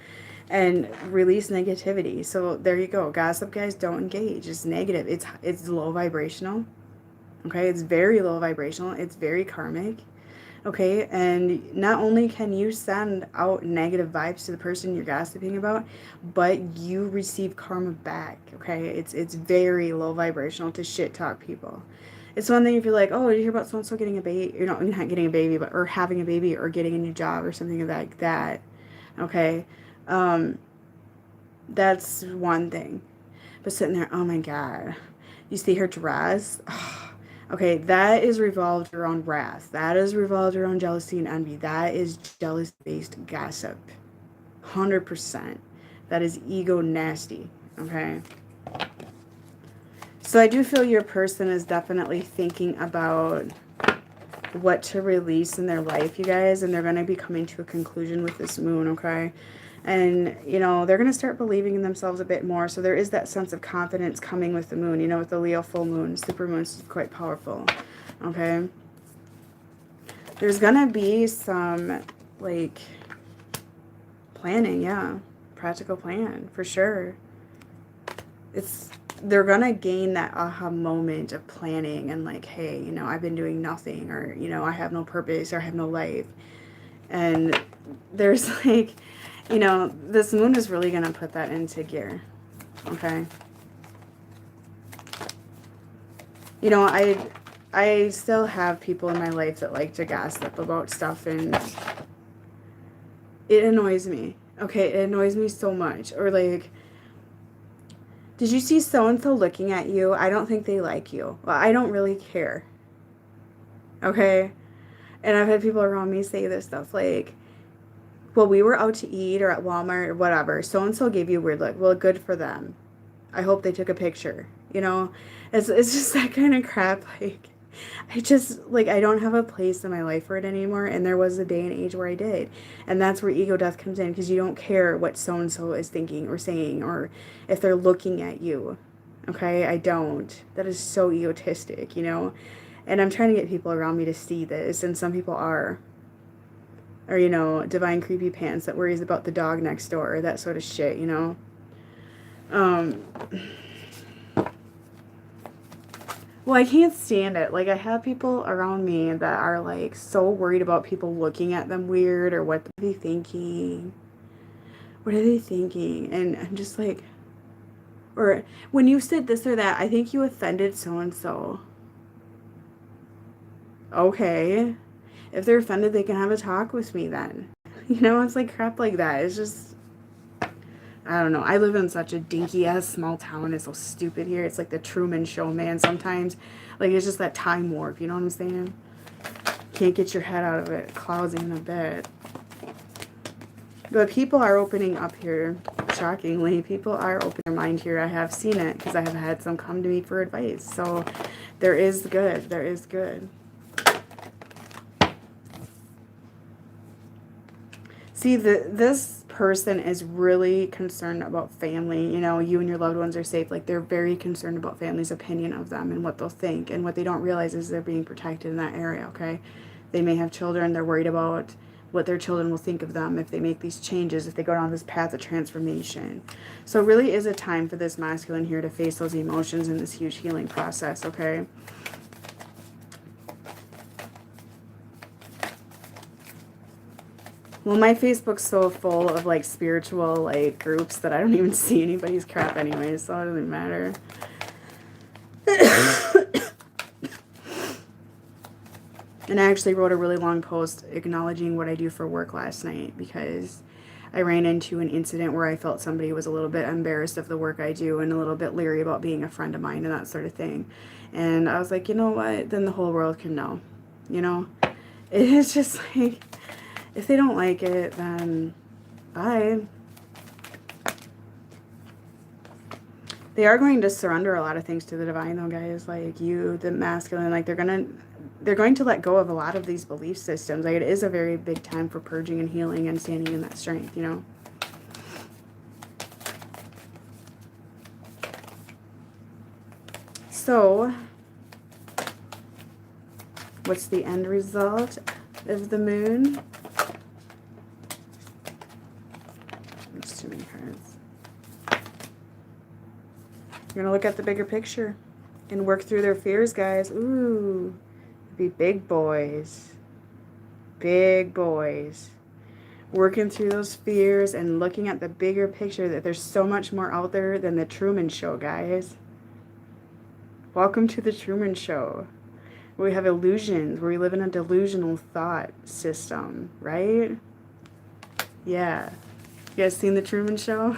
And release negativity. So there you go. Gossip, guys, don't engage. It's negative. It's low vibrational. Okay, it's very low vibrational. It's very karmic. Okay, and not only can you send out negative vibes to the person you're gossiping about, but you receive karma back. Okay, it's very low vibrational to shit talk people. It's one thing if you're like, oh, did you hear about so and so getting a baby? You're not getting a baby, but or having a baby or getting a new job or something like that. Okay, um, that's one thing. But sitting there, oh my god, you see her dress. Okay, that is revolved around wrath. That is revolved around jealousy and envy. That is jealous-based gossip. 100%. That is ego nasty. Okay? So I do feel your person is definitely thinking about what to release in their life, you guys. And they're going to be coming to a conclusion with this moon, okay? And, you know, they're going to start believing in themselves a bit more. So there is that sense of confidence coming with the moon. You know, with the Leo full moon, super moon is quite powerful. Okay? There's going to be some, like, planning, yeah. Practical plan, for sure. They're going to gain that aha moment of planning and, like, hey, you know, I've been doing nothing. Or, you know, I have no purpose or I have no life. And there's, like... You know, this moon is really going to put that into gear. Okay? You know, I still have people in my life that like to gossip about stuff, and it annoys me. Okay? It annoys me so much. Or like, did you see so-and-so looking at you? I don't think they like you. Well, I don't really care. Okay? And I've had people around me say this stuff like, well, we were out to eat or at Walmart or whatever. So-and-so gave you a weird look. Well, good for them. I hope they took a picture. You know? It's just that kind of crap. Like, I don't have a place in my life for it anymore. And there was a day and age where I did. And that's where ego death comes in. Because you don't care what so-and-so is thinking or saying. Or if they're looking at you. Okay? I don't. That is so egotistic, you know? And I'm trying to get people around me to see this. And some people are. Or, you know, divine creepy pants that worries about the dog next door, or that sort of shit, you know. Well, I can't stand it. Like, I have people around me that are, like, so worried about people looking at them weird, or what are they thinking? What are they thinking? And I'm just like, or when you said this or that, I think you offended so-and-so. Okay. If they're offended, they can have a talk with me then. You know, it's like crap like that. It's just, I don't know. I live in such a dinky-ass small town. It's so stupid here. It's like the Truman Show, man, sometimes. Like, it's just that time warp, you know what I'm saying? Can't get your head out of it. Clouds in a bit. But people are opening up here. Shockingly, people are opening their mind here. I have seen it because I have had some come to me for advice. So, there is good. There is good. See, this person is really concerned about family. You know, you and your loved ones are safe. Like, they're very concerned about family's opinion of them and what they'll think. And what they don't realize is they're being protected in that area, okay? They may have children. They're worried about what their children will think of them if they make these changes, if they go down this path of transformation. So it really is a time for this masculine here to face those emotions in this huge healing process, okay? Well, my Facebook's so full of, like, spiritual, like, groups that I don't even see anybody's crap anyway, so it doesn't matter. And I actually wrote a really long post acknowledging what I do for work last night because I ran into an incident where I felt somebody was a little bit embarrassed of the work I do and a little bit leery about being a friend of mine and that sort of thing. And I was like, you know what? Then the whole world can know, you know? It's just like... If they don't like it, then bye. They are going to surrender a lot of things to the divine, though, guys. Like, you, the masculine, like, they're going to let go of a lot of these belief systems. Like, it is a very big time for purging and healing and standing in that strength, you know? So, what's the end result of the moon? There's too many cards. You're going to look at the bigger picture and work through their fears, guys. Ooh, be big boys. big boys. Working through those fears and looking at the bigger picture, that there's so much more out there than the Truman Show, guys. Welcome to the Truman Show. We have illusions, where we live in a delusional thought system, right? Yeah. You guys seen the Truman Show?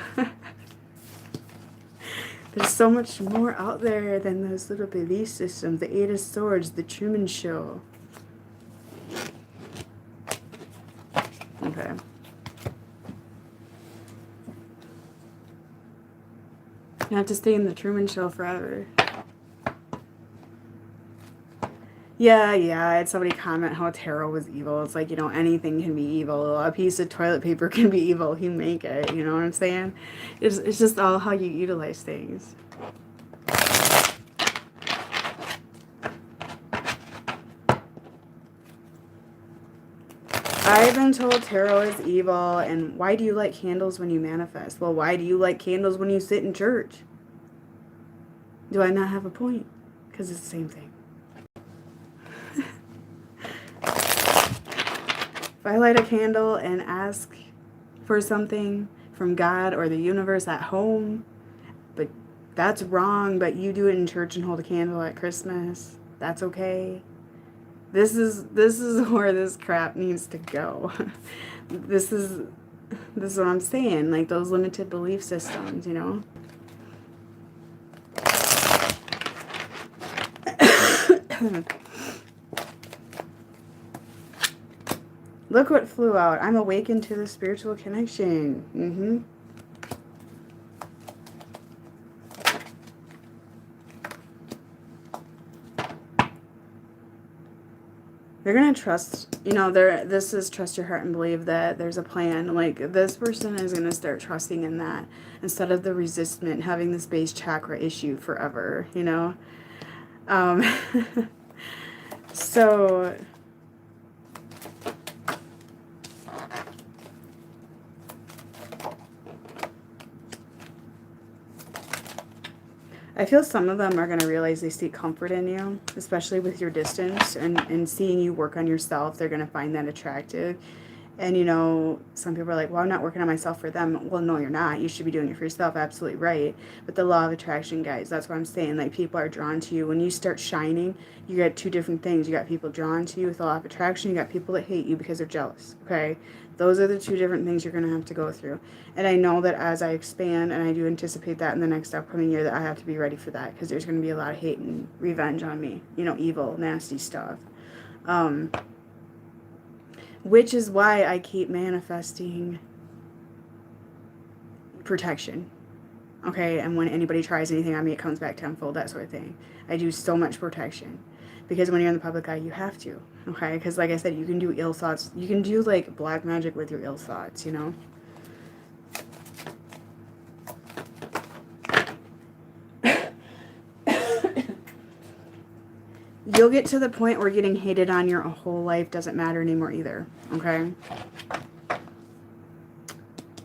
There's so much more out there than those little belief systems. The Eight of Swords, the Truman Show. Okay. You have to stay in the Truman Show forever. Yeah, I had somebody comment how tarot was evil. It's like, you know, anything can be evil. A piece of toilet paper can be evil. You make it, you know what I'm saying? It's just all how you utilize things. I've been told tarot is evil, and why do you like candles when you manifest? Well, why do you like candles when you sit in church? Do I not have a point? Because it's the same thing. If I light a candle and ask for something from God or the universe at home, but that's wrong, but you do it in church and hold a candle at Christmas, that's okay. This is where this crap needs to go. This is what I'm saying, like those limited belief systems, you know? Look what flew out. I'm awakened to the spiritual connection. They're going to trust, you know, this is trust your heart and believe that there's a plan. Like, this person is going to start trusting in that instead of the resistment, having this base chakra issue forever, you know? So... I feel some of them are going to realize they seek comfort in you, especially with your distance, and seeing you work on yourself. They're going to find that attractive. And, you know, some people are like, well, I'm not working on myself for them. Well, no, you're not. You should be doing it for yourself. Absolutely right. But the law of attraction, guys, that's what I'm saying. Like, people are drawn to you. When you start shining, you get two different things. You got people drawn to you with the law of attraction. You got people that hate you because they're jealous, okay? Those are the two different things you're going to have to go through. And I know that as I expand, and I do anticipate that in the next upcoming year, that I have to be ready for that, because there's going to be a lot of hate and revenge on me. You know, evil, nasty stuff. Which is why I keep manifesting protection. Okay, and when anybody tries anything on me, it comes back tenfold, that sort of thing. I do so much protection. Because when you're in the public eye, you have to. Okay, because like I said, you can do ill thoughts. You can do like black magic with your ill thoughts, you know. You'll get to the point where getting hated on your whole life doesn't matter anymore either, okay?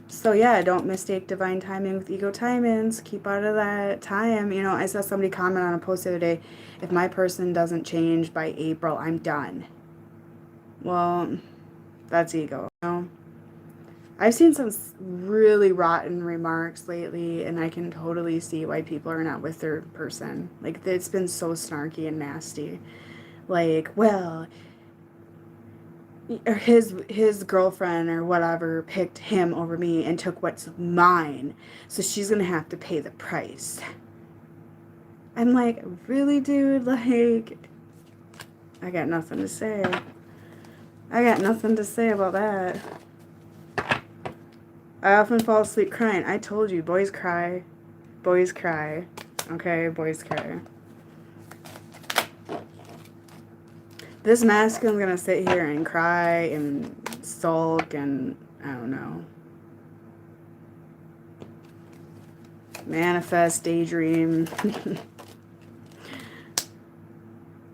So yeah, don't mistake divine timing with ego timings. Keep out of that time. You know, I saw somebody comment on a post the other day, if my person doesn't change by April, I'm done. Well, that's ego, you know? I've seen some really rotten remarks lately, and I can totally see why people are not with their person. Like, it's been so snarky and nasty. Like, well, or his girlfriend or whatever picked him over me and took what's mine, so she's gonna have to pay the price. I'm like, really, dude? Like, I got nothing to say. I got nothing to say about that. I often fall asleep crying. I told you, boys cry. Boys cry. Okay, boys cry. This masculine's gonna sit here and cry and sulk and, I don't know, manifest, daydream.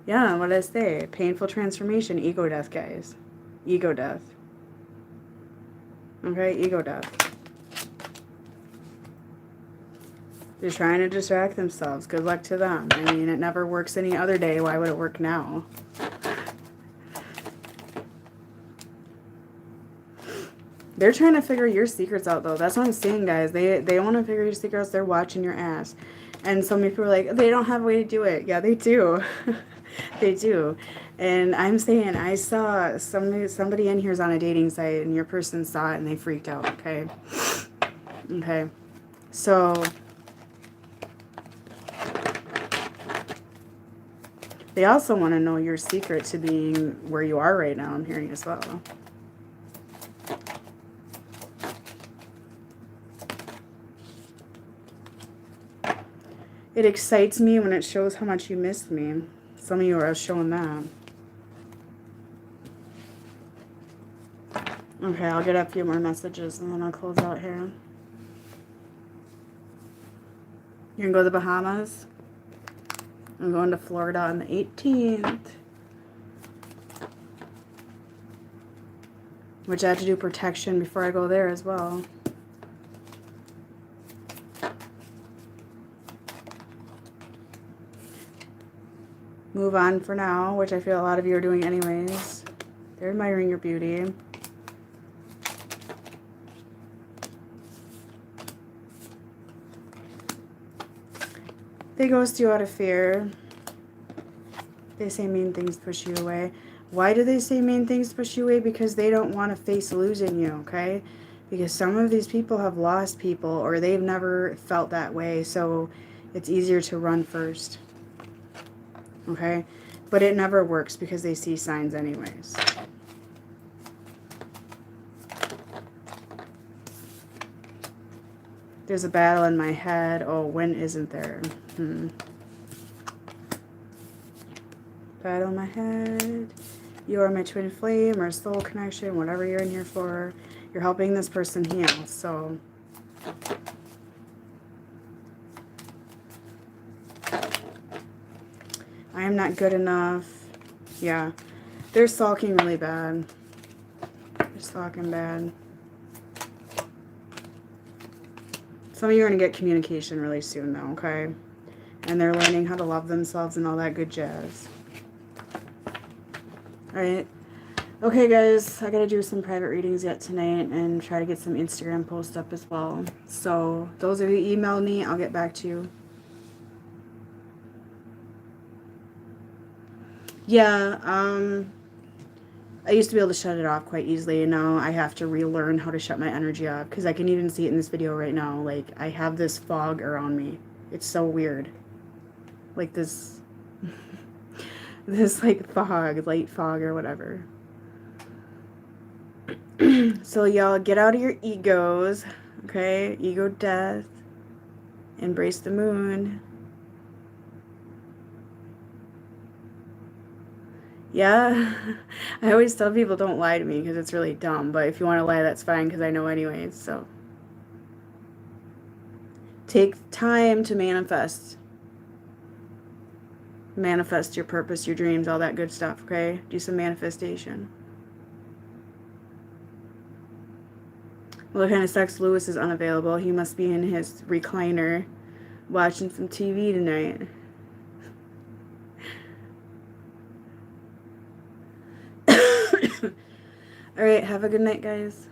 Yeah, what did I say? Painful transformation, ego death, guys. Ego death. Okay, ego death. They're trying to distract themselves. Good luck to them. I mean, it never works any other day. Why would it work now? They're trying to figure your secrets out, though. That's what I'm saying, guys. They want to figure your secrets. They're watching your ass. And so many people are like, they don't have a way to do it. Yeah, they do. They do. And I'm saying, I saw somebody in here's on a dating site, and your person saw it, and they freaked out, okay? Okay. So they also want to know your secret to being where you are right now, I'm hearing as well. It excites me when it shows how much you missed me. Some of you are showing that. Okay, I'll get a few more messages and then I'll close out here. You're going to go to the Bahamas? I'm going to Florida on the 18th. Which I have to do protection before I go there as well. Move on for now, which I feel a lot of you are doing anyways. They're admiring your beauty. They ghost you out of fear. They say mean things, push you away. Why do they say mean things, push you away? Because they don't want to face losing you, okay? Because some of these people have lost people or they've never felt that way. So it's easier to run first. Okay? But it never works because they see signs anyways. There's a battle in my head. Oh, when isn't there? Battle in my head. You are my twin flame or soul connection, whatever you're in here for. You're helping this person heal. So I am not good enough. Yeah. They're sulking really bad. They're sulking bad. Some of you are going to get communication really soon though, okay? And they're learning how to love themselves and all that good jazz. Alright. Okay, guys. I got to do some private readings yet tonight and try to get some Instagram posts up as well. So, those of you who emailed me, I'll get back to you. Yeah, I used to be able to shut it off quite easily, and now I have to relearn how to shut my energy off, because I can even see it in this video right now. Like, I have this fog around me. It's so weird. Like this, this like fog, light fog or whatever. So y'all get out of your egos, okay? Ego death. Embrace the moon. Yeah, I always tell people don't lie to me because it's really dumb. But if you want to lie, that's fine because I know anyways. So take time to manifest. Manifest your purpose, your dreams, all that good stuff, okay? Do some manifestation. Well, it kind of sucks Lewis is unavailable. He must be in his recliner watching some TV tonight. All right, have a good night, guys.